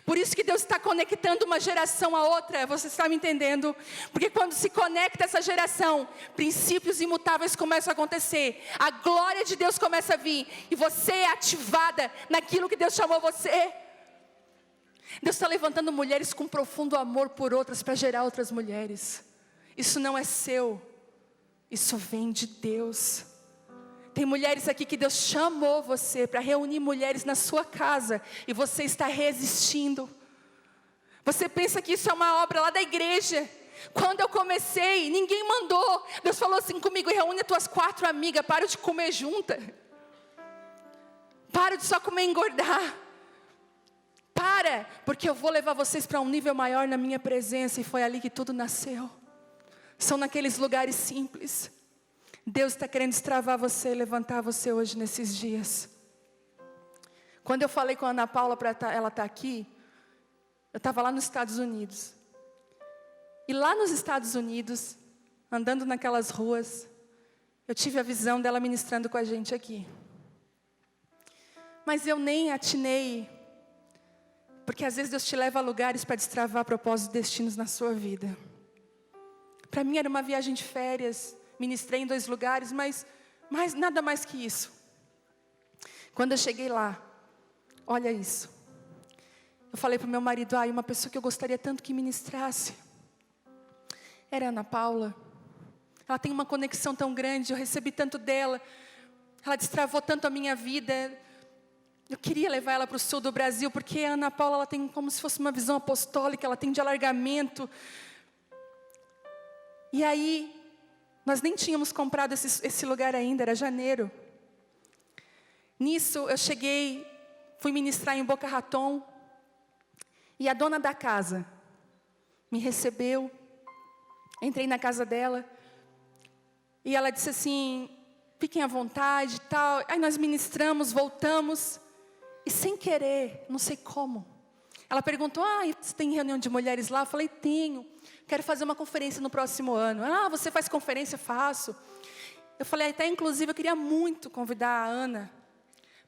Por isso que Deus está conectando uma geração a outra, você está me entendendo? Porque quando se conecta essa geração, princípios imutáveis começam a acontecer, a glória de Deus começa a vir, e você é ativada naquilo que Deus chamou você. Deus está levantando mulheres com profundo amor por outras, para gerar outras mulheres. Isso não é seu, isso vem de Deus. Tem mulheres aqui que Deus chamou você para reunir mulheres na sua casa, e você está resistindo. Você pensa que isso é uma obra lá da igreja. Quando eu comecei, ninguém mandou. Deus falou assim comigo: reúne as tuas 4 amigas, para de comer junta. Para de só comer e engordar. Para, porque eu vou levar vocês para um nível maior na minha presença. E foi ali que tudo nasceu. São naqueles lugares simples. Deus está querendo destravar você, levantar você hoje nesses dias. Quando eu falei com a Ana Paula para ela estar aqui, eu estava lá nos Estados Unidos. E lá nos Estados Unidos, andando naquelas ruas, eu tive a visão dela ministrando com a gente aqui. Mas eu nem atinei, porque às vezes Deus te leva a lugares para destravar propósitos e destinos na sua vida. Para mim era uma viagem de férias, ministrei em 2 lugares, mas nada mais que isso. Quando eu cheguei lá, olha isso. Eu falei para o meu marido: uma pessoa que eu gostaria tanto que ministrasse era a Ana Paula. Ela tem uma conexão tão grande, eu recebi tanto dela. Ela destravou tanto a minha vida. Eu queria levar ela para o sul do Brasil, porque a Ana Paula, ela tem como se fosse uma visão apostólica, ela tem de alargamento. E aí, nós nem tínhamos comprado esse lugar ainda, era janeiro. Nisso, eu cheguei, fui ministrar em Boca Raton, e a dona da casa me recebeu. Entrei na casa dela, e ela disse assim: fiquem à vontade e tal. Aí nós ministramos, voltamos, e sem querer, não sei como, Ela perguntou, você tem reunião de mulheres lá? Eu falei, tenho. Quero fazer uma conferência no próximo ano. Você faz conferência? Faço. Eu falei, até inclusive eu queria muito convidar a Ana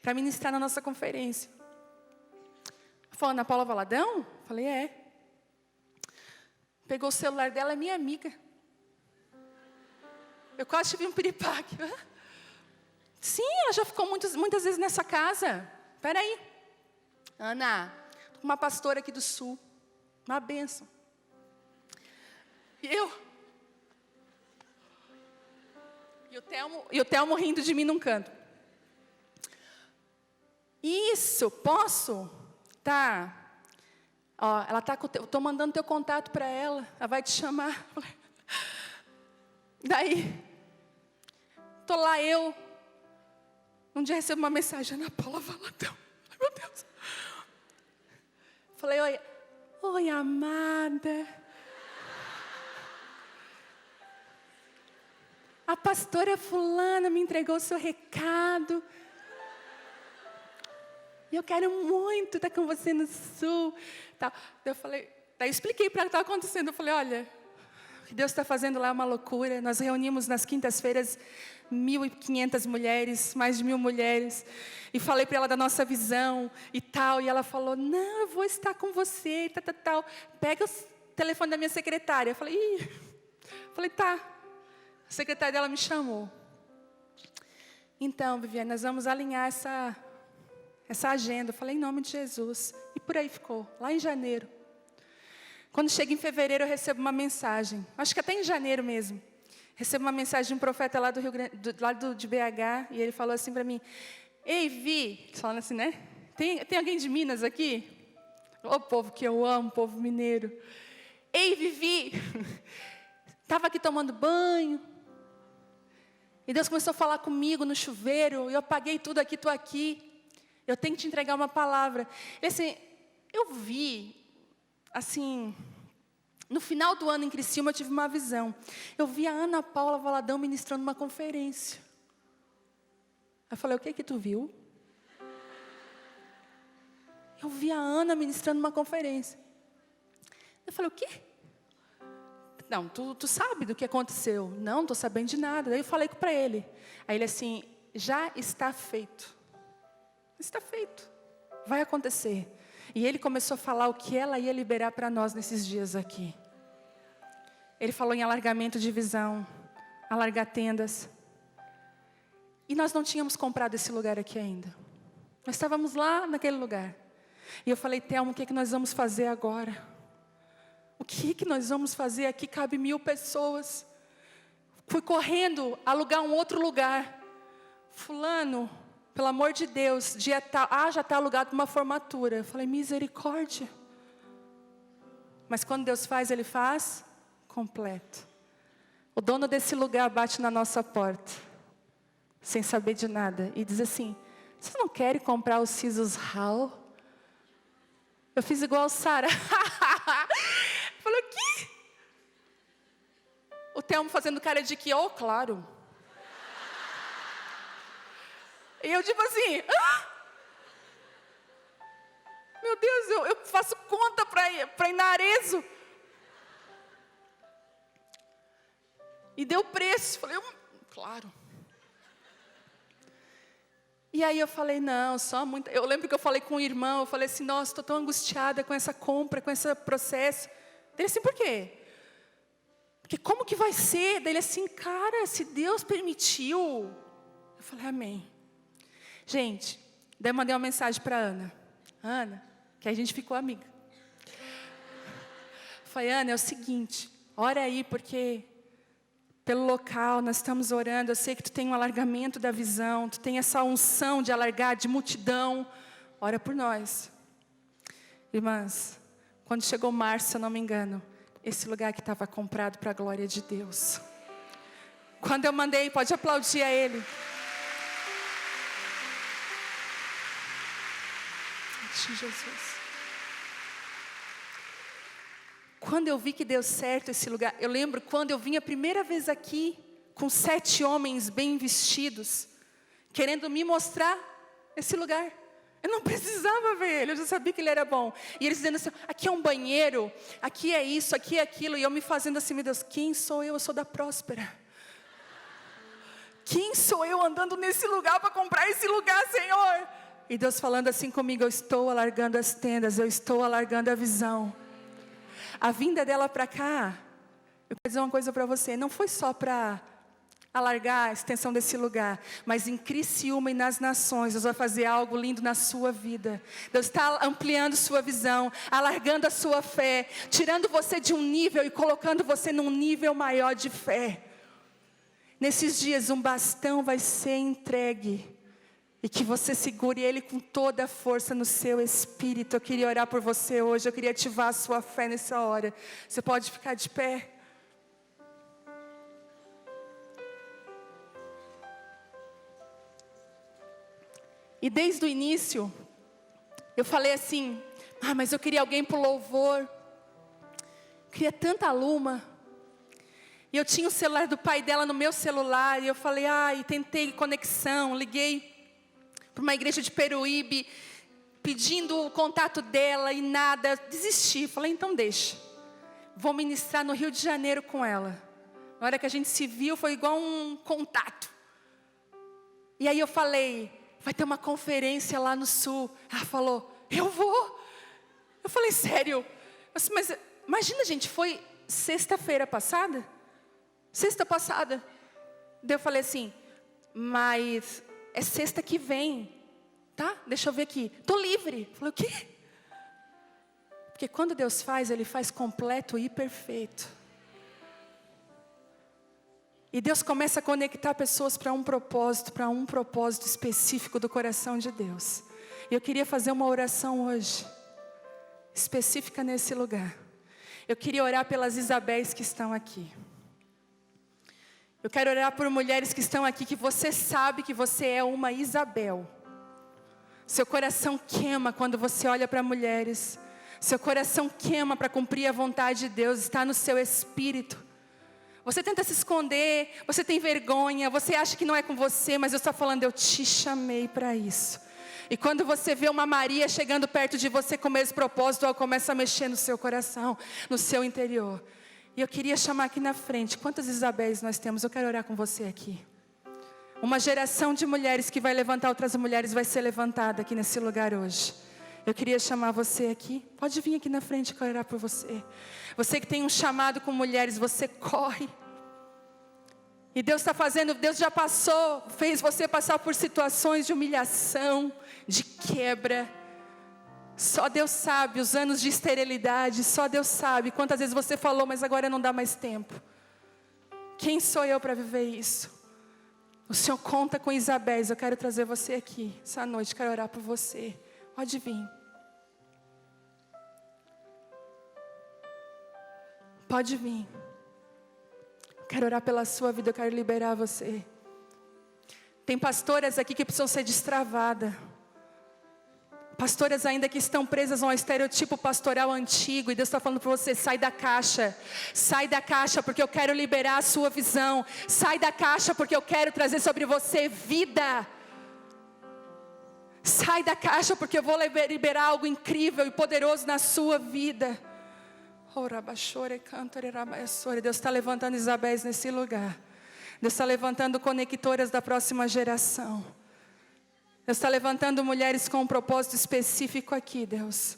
para ministrar na nossa conferência. Ela falou, Ana Paula Valadão? Eu falei, é. Pegou o celular dela, é minha amiga. Eu quase tive um piripaque. Sim, ela já ficou muitas vezes nessa casa. Espera aí. Ana, tô com uma pastora aqui do sul. Uma bênção. E o Telmo rindo de mim num canto. Isso, posso? Tá. Ela tá eu tô mandando teu contato para ela. Ela vai te chamar. Daí, tô lá um dia recebo uma mensagem, Ana Paula Valadão. Ai, meu Deus. Falei, oi, amada. A pastora fulana me entregou o seu recado. E eu quero muito estar com você no sul. Daí eu falei, daí expliquei para ela o que estava acontecendo. Eu falei, olha, o que Deus está fazendo lá é uma loucura. Nós reunimos nas quintas-feiras 1.500 mulheres, mais de 1.000 mulheres. E falei para ela da nossa visão e tal. E ela falou, não, eu vou estar com você e tal. Pega o telefone da minha secretária. Eu falei, tá. A secretária dela me chamou. Então, Viviane, nós vamos alinhar essa agenda. Eu falei, em nome de Jesus. E por aí ficou, lá em janeiro. Quando chega em fevereiro, eu recebo uma mensagem. Acho que até em janeiro mesmo. Recebo uma mensagem de um profeta lá do Rio Grande, de BH. E ele falou assim para mim, ei, Vi, falando assim, né? Tem alguém de Minas aqui? Ô, povo que eu amo, povo mineiro. Ei, Vivi, estava aqui tomando banho. E Deus começou a falar comigo no chuveiro. E eu apaguei tudo aqui, estou aqui. Eu tenho que te entregar uma palavra. E assim, eu vi, assim, no final do ano em Criciúma eu tive uma visão. Eu vi a Ana Paula Valadão ministrando uma conferência. Eu falei, o que que tu viu? Eu vi a Ana ministrando uma conferência. Eu falei, o quê? Não, tu sabe do que aconteceu. Não estou sabendo de nada. Daí eu falei para ele. Aí ele assim, já está feito. Está feito. Vai acontecer. E ele começou a falar o que ela ia liberar para nós nesses dias aqui. Ele falou em alargamento de visão, alargar tendas. E nós não tínhamos comprado esse lugar aqui ainda. Nós estávamos lá naquele lugar. E eu falei, Telmo, o que nós vamos fazer agora? O que nós vamos fazer aqui? Cabe 1.000 pessoas. Fui correndo alugar um outro lugar. Fulano, pelo amor de Deus, dia tal, já está alugado para uma formatura. Eu falei, misericórdia. Mas quando Deus faz, Ele faz completo. O dono desse lugar bate na nossa porta, sem saber de nada, e diz assim, vocês não querem comprar o Sisos Hall? Eu fiz igual o Sara. Falei, o quê? O Telmo fazendo cara de que, claro. E eu tipo assim, meu Deus, eu faço conta para ir na Arezzo. E deu preço. Falei, claro. E aí eu falei, não, só muito. Eu lembro que eu falei com o irmão, eu falei assim, nossa, estou tão angustiada com essa compra, com esse processo. Ele assim, por quê? Porque como que vai ser? Daí ele assim, cara, se Deus permitiu. Eu falei, amém. Gente, daí eu mandei uma mensagem para Ana, que a gente ficou amiga. Falei, Ana, é o seguinte, ora aí, porque pelo local nós estamos orando, eu sei que tu tem um alargamento da visão, tu tem essa unção de alargar, de multidão, ora por nós. Irmãs, quando chegou março, se eu não me engano, esse lugar que estava comprado para a glória de Deus. Quando eu mandei, pode aplaudir a Ele. Jesus. Quando eu vi que deu certo esse lugar, eu lembro quando eu vim a primeira vez aqui, com 7 homens bem vestidos, querendo me mostrar esse lugar. Eu não precisava ver ele, eu já sabia que ele era bom. E eles dizendo assim, aqui é um banheiro, aqui é isso, aqui é aquilo. E eu me fazendo assim, meu Deus, quem sou eu? Eu sou da Próspera. Quem sou eu andando nesse lugar para comprar esse lugar, Senhor? E Deus falando assim comigo, eu estou alargando as tendas, eu estou alargando a visão. A vinda dela para cá, eu quero dizer uma coisa para você, não foi só para alargar a extensão desse lugar, mas em Criciúma e nas nações, Deus vai fazer algo lindo na sua vida. Deus está ampliando sua visão, alargando a sua fé, tirando você de um nível e colocando você num nível maior de fé. Nesses dias um bastão vai ser entregue, e que você segure ele com toda a força no seu espírito. Eu queria orar por você hoje, eu queria ativar a sua fé nessa hora. Você pode ficar de pé? E desde o início, eu falei assim, mas eu queria alguém para o louvor. Eu queria tanta Luma. E eu tinha o celular do pai dela no meu celular. E eu falei, e tentei conexão. Liguei para uma igreja de Peruíbe, pedindo o contato dela e nada. Desisti, falei, então deixa. Vou ministrar no Rio de Janeiro com ela. Na hora que a gente se viu, foi igual um contato. E aí eu falei, vai ter uma conferência lá no sul. Ela falou, eu vou. Eu falei, sério? Mas imagina, gente, foi sexta-feira passada? Sexta passada. Daí eu falei assim, mas é sexta que vem, tá? Deixa eu ver aqui. Estou livre. Eu falei, o quê? Porque quando Deus faz, Ele faz completo e perfeito. E Deus começa a conectar pessoas para um propósito específico do coração de Deus. E eu queria fazer uma oração hoje, específica nesse lugar. Eu queria orar pelas Isabéis que estão aqui. Eu quero orar por mulheres que estão aqui, que você sabe que você é uma Isabel. Seu coração queima quando você olha para mulheres. Seu coração queima para cumprir a vontade de Deus, está no seu espírito. Você tenta se esconder, você tem vergonha, você acha que não é com você, mas Deus está falando, eu te chamei para isso. E quando você vê uma Maria chegando perto de você com o mesmo propósito, ela começa a mexer no seu coração, no seu interior. E eu queria chamar aqui na frente, quantas Isabéis nós temos? Eu quero orar com você aqui. Uma geração de mulheres que vai levantar outras mulheres vai ser levantada aqui nesse lugar hoje. Eu queria chamar você aqui. Pode vir aqui na frente, eu quero orar por você. Você que tem um chamado com mulheres, você corre. E Deus está fazendo, Deus já passou, fez você passar por situações de humilhação, de quebra. Só Deus sabe os anos de esterilidade, só Deus sabe quantas vezes você falou, mas agora não dá mais tempo. Quem sou eu para viver isso? O Senhor conta com Isabéis, eu quero trazer você aqui essa noite, quero orar por você. Pode vir. Pode vir. Quero orar pela sua vida, eu quero liberar você. Tem pastoras aqui que precisam ser destravadas. Pastoras ainda que estão presas a um estereotipo pastoral antigo. E Deus está falando para você, sai da caixa. Sai da caixa porque eu quero liberar a sua visão. Sai da caixa porque eu quero trazer sobre você vida. Sai da caixa porque eu vou liberar algo incrível e poderoso na sua vida. Deus está levantando Isabéis nesse lugar. Deus está levantando conectoras da próxima geração. Deus está levantando mulheres com um propósito específico aqui, Deus.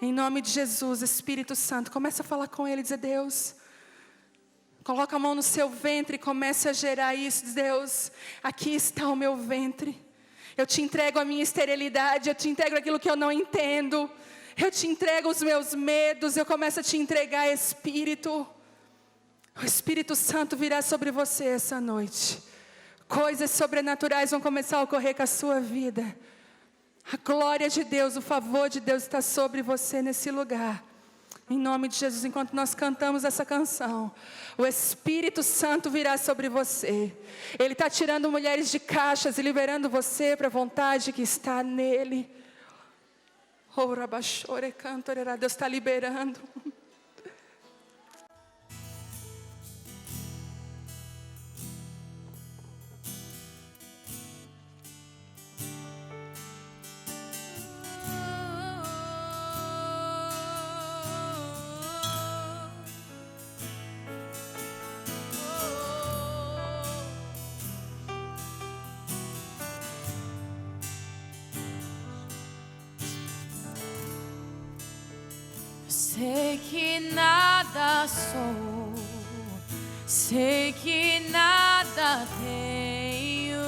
Em nome de Jesus, Espírito Santo, começa a falar com Ele, dizer, Deus, coloca a mão no seu ventre e comece a gerar isso, Deus, aqui está o meu ventre. Eu te entrego a minha esterilidade, eu te entrego aquilo que eu não entendo. Eu te entrego os meus medos, eu começo a te entregar Espírito. O Espírito Santo virá sobre você essa noite. Coisas sobrenaturais vão começar a ocorrer com a sua vida. A glória de Deus, o favor de Deus está sobre você nesse lugar. Em nome de Jesus, enquanto nós cantamos essa canção, o Espírito Santo virá sobre você. Ele está tirando mulheres de caixas e liberando você para a vontade que está nele. Deus está liberando. Sei que nada sou, sei que nada tenho.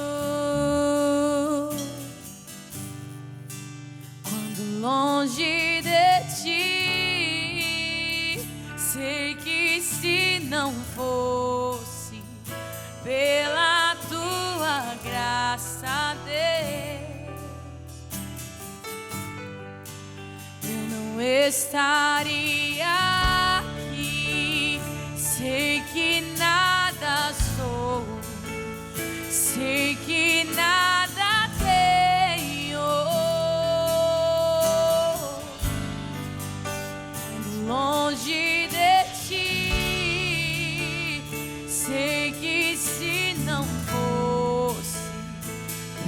Quando longe de ti, sei que se não fosse pela tua graça, Deus, eu não estaria aqui. Sei que nada sou, sei que nada tenho. Longe de ti, sei que se não fosse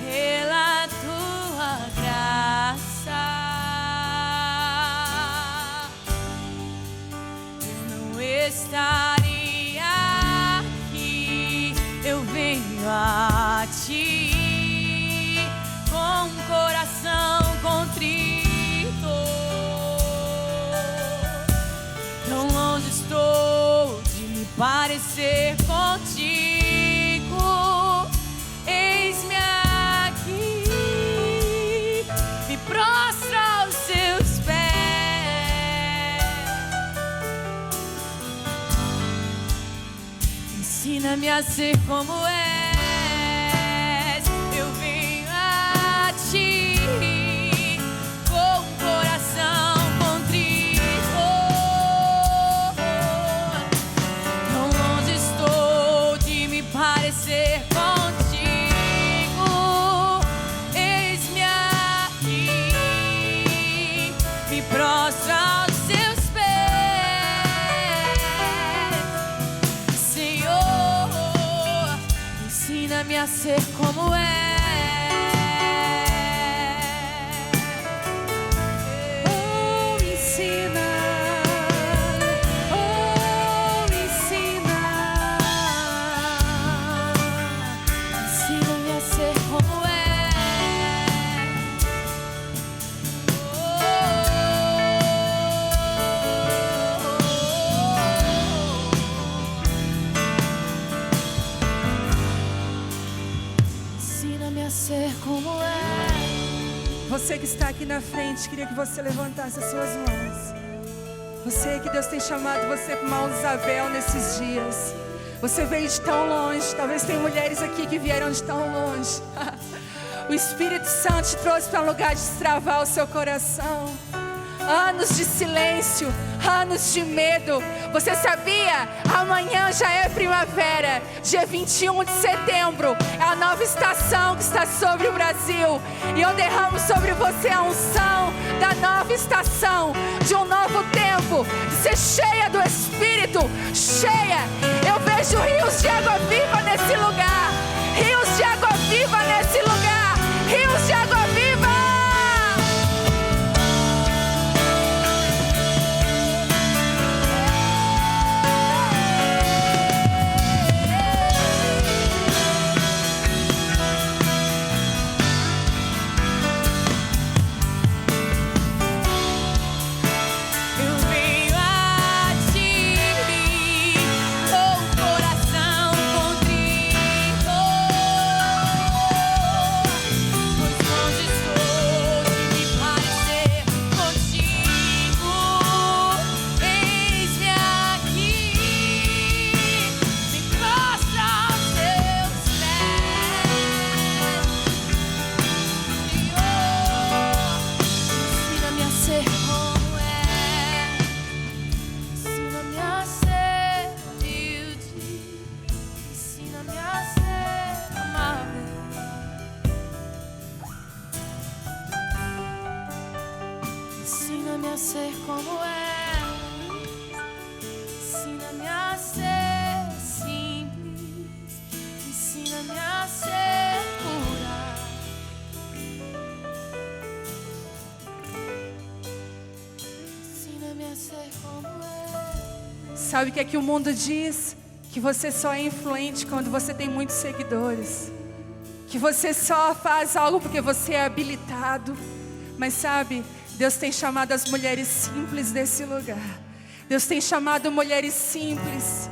pela tua graça, eu não estaria aqui. Eu venho a ti com um coração contrito. Tão longe estou de me parecer contigo. Eis-me aqui, me prostro aos seus pés. Ensina-me a ser como és. Eu venho a ti com um coração contrito. Tão longe estou de me parecer contigo. Eis-me aqui, me prostro aos seus pés. Senhor, ensina-me a ser como é. Oh, ensina. Oh, ensina. Ensina-me a ser como é. Ensina-me a ser como é. Você que está aqui na frente, queria que você levantasse as suas mãos. Você que Deus tem chamado você para uma Isabel nesses dias. Você veio de tão longe. Talvez tem mulheres aqui que vieram de tão longe. O Espírito Santo te trouxe para um lugar de destravar o seu coração. Anos de silêncio, anos de medo. Você sabia? Amanhã já é primavera. Dia 21 de setembro é a nova estação que está sobre o Brasil. E eu derramo sobre você a unção da nova estação, de um novo tempo, de ser cheia do Espírito, cheia. Eu vejo rios de água viva nesse lugar. Rios de água viva nesse lugar. Rios de água viva. Eu venho a ti com o coração contrito, pois longe estou de me parecer contigo. Eis-me aqui, me prostro aos teus pés. Senhor, ensina-me a ser como é. Ensina-me a ser humilde. Ensina-me a ser amável. Ensina-me a ser como é. Ensina-me a ser simples. Ensina-me a ser pura. Ensina-me a ser como é. Sabe o que é que o mundo diz? Que você só é influente quando você tem muitos seguidores. Que você só faz algo porque você é habilitado. Mas sabe, Deus tem chamado as mulheres simples desse lugar. Deus tem chamado mulheres simples,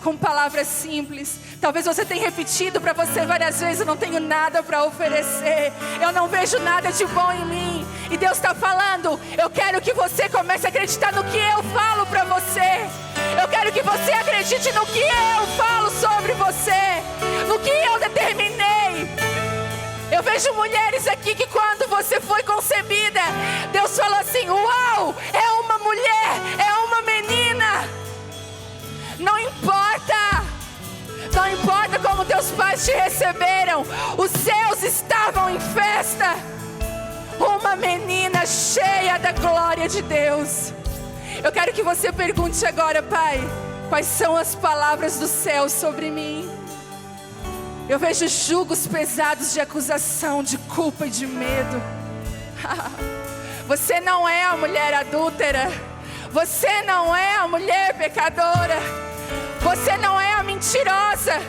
com palavras simples. Talvez você tenha repetido para você várias vezes: eu não tenho nada para oferecer, eu não vejo nada de bom em mim. E Deus está falando: eu quero que você comece a acreditar no que eu falo para você. Eu quero que você acredite no que eu falo sobre você, no que eu determinei. Eu vejo mulheres aqui que quando você foi concebida, Deus falou assim: uau, é uma mulher, é uma menina. Não importa como teus pais te receberam, os céus estavam em festa. Uma menina cheia da glória de Deus. Eu quero que você pergunte agora: Pai, quais são as palavras do céu sobre mim? Eu vejo jugos pesados de acusação, de culpa e de medo. Você não é a mulher adúltera. Você não é a mulher pecadora. Você não é a mentirosa.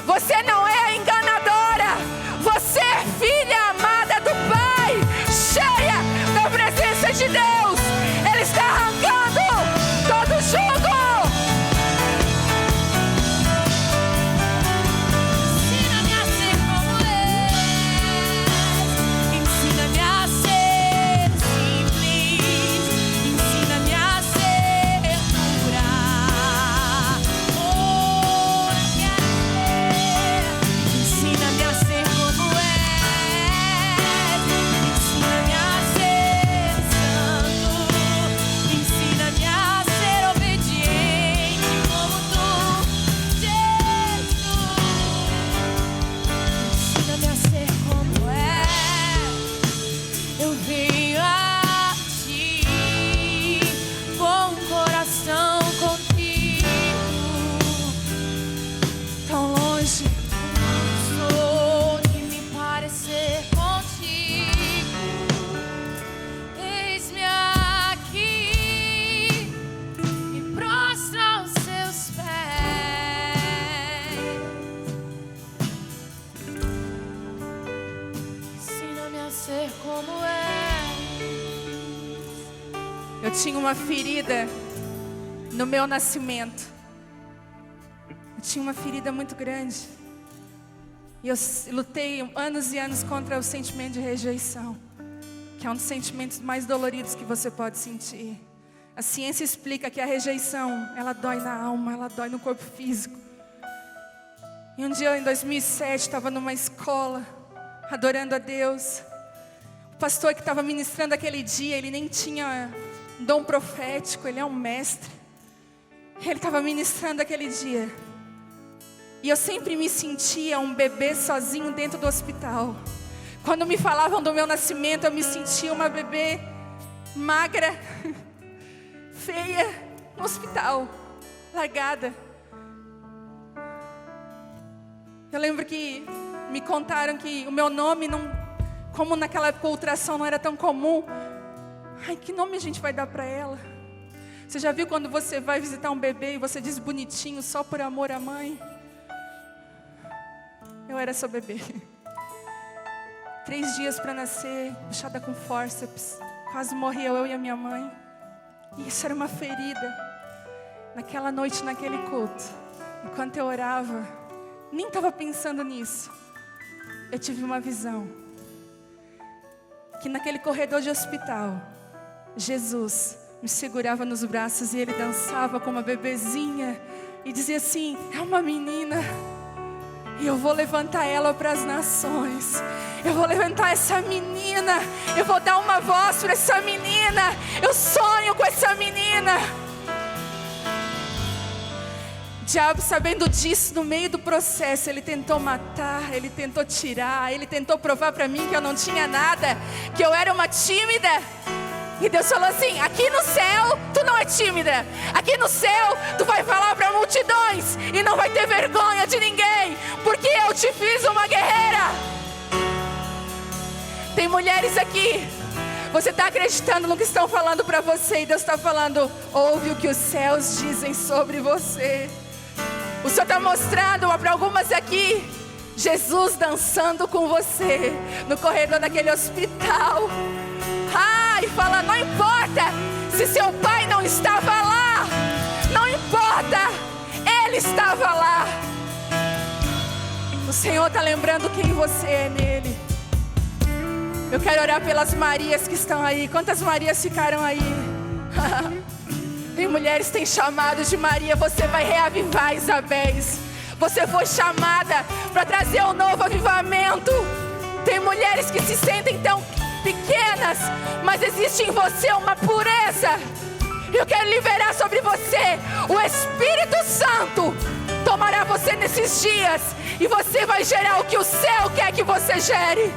Você não é a enganadora. Você é filha amada do Pai, cheia da presença de Deus. Ele está arrancando todo jugo. Eu tinha uma ferida no meu nascimento. Eu tinha uma ferida muito grande. E eu lutei anos e anos contra o sentimento de rejeição, que é um dos sentimentos mais doloridos que você pode sentir. A ciência explica que a rejeição, ela dói na alma, ela dói no corpo físico. E um dia, em 2007, estava numa escola, adorando a Deus. O pastor que estava ministrando aquele dia, ele nem tinha dom profético, ele é um mestre. Ele estava ministrando aquele dia. E eu sempre me sentia um bebê sozinho dentro do hospital. Quando me falavam do meu nascimento, eu me sentia uma bebê magra, feia, no hospital, largada. Eu lembro que me contaram que o meu nome não, como naquela época a ultrassom não era tão comum. Ai, que nome a gente vai dar para ela? Você já viu quando você vai visitar um bebê e você diz bonitinho só por amor à mãe? Eu era essa bebê. 3 dias para nascer, puxada com fórceps. Quase morri eu e a minha mãe. E isso era uma ferida. Naquela noite, naquele culto, enquanto eu orava, nem estava pensando nisso. Eu tive uma visão. Que naquele corredor de hospital, Jesus me segurava nos braços e Ele dançava como uma bebezinha. E dizia assim: é uma menina. E eu vou levantar ela para as nações. Eu vou levantar essa menina. Eu vou dar uma voz para essa menina. Eu sonho com essa menina. O diabo, sabendo disso, no meio do processo, ele tentou matar, ele tentou tirar, ele tentou provar para mim que eu não tinha nada, que eu era uma tímida. E Deus falou assim: aqui no céu tu não é tímida. Aqui no céu tu vai falar para multidões e não vai ter vergonha de ninguém, porque eu te fiz uma guerreira. Tem mulheres aqui, você está acreditando no que estão falando para você, e Deus está falando: ouve o que os céus dizem sobre você. O Senhor está mostrando para algumas aqui Jesus dançando com você no corredor daquele hospital. declarar e falar: não importa se seu pai não estava lá, não importa, Ele estava lá. O Senhor está lembrando quem você é nele. Eu quero orar pelas Marias que estão aí. Quantas Marias ficaram aí? Tem mulheres que têm chamado de Maria. Você vai reavivar Isabéis. Você foi chamada para trazer um novo avivamento. Tem mulheres que se sentem tão pequenas, mas existe em você uma pureza. Eu quero liberar sobre você. O Espírito Santo tomará você nesses dias, e você vai gerar o que o céu quer que você gere.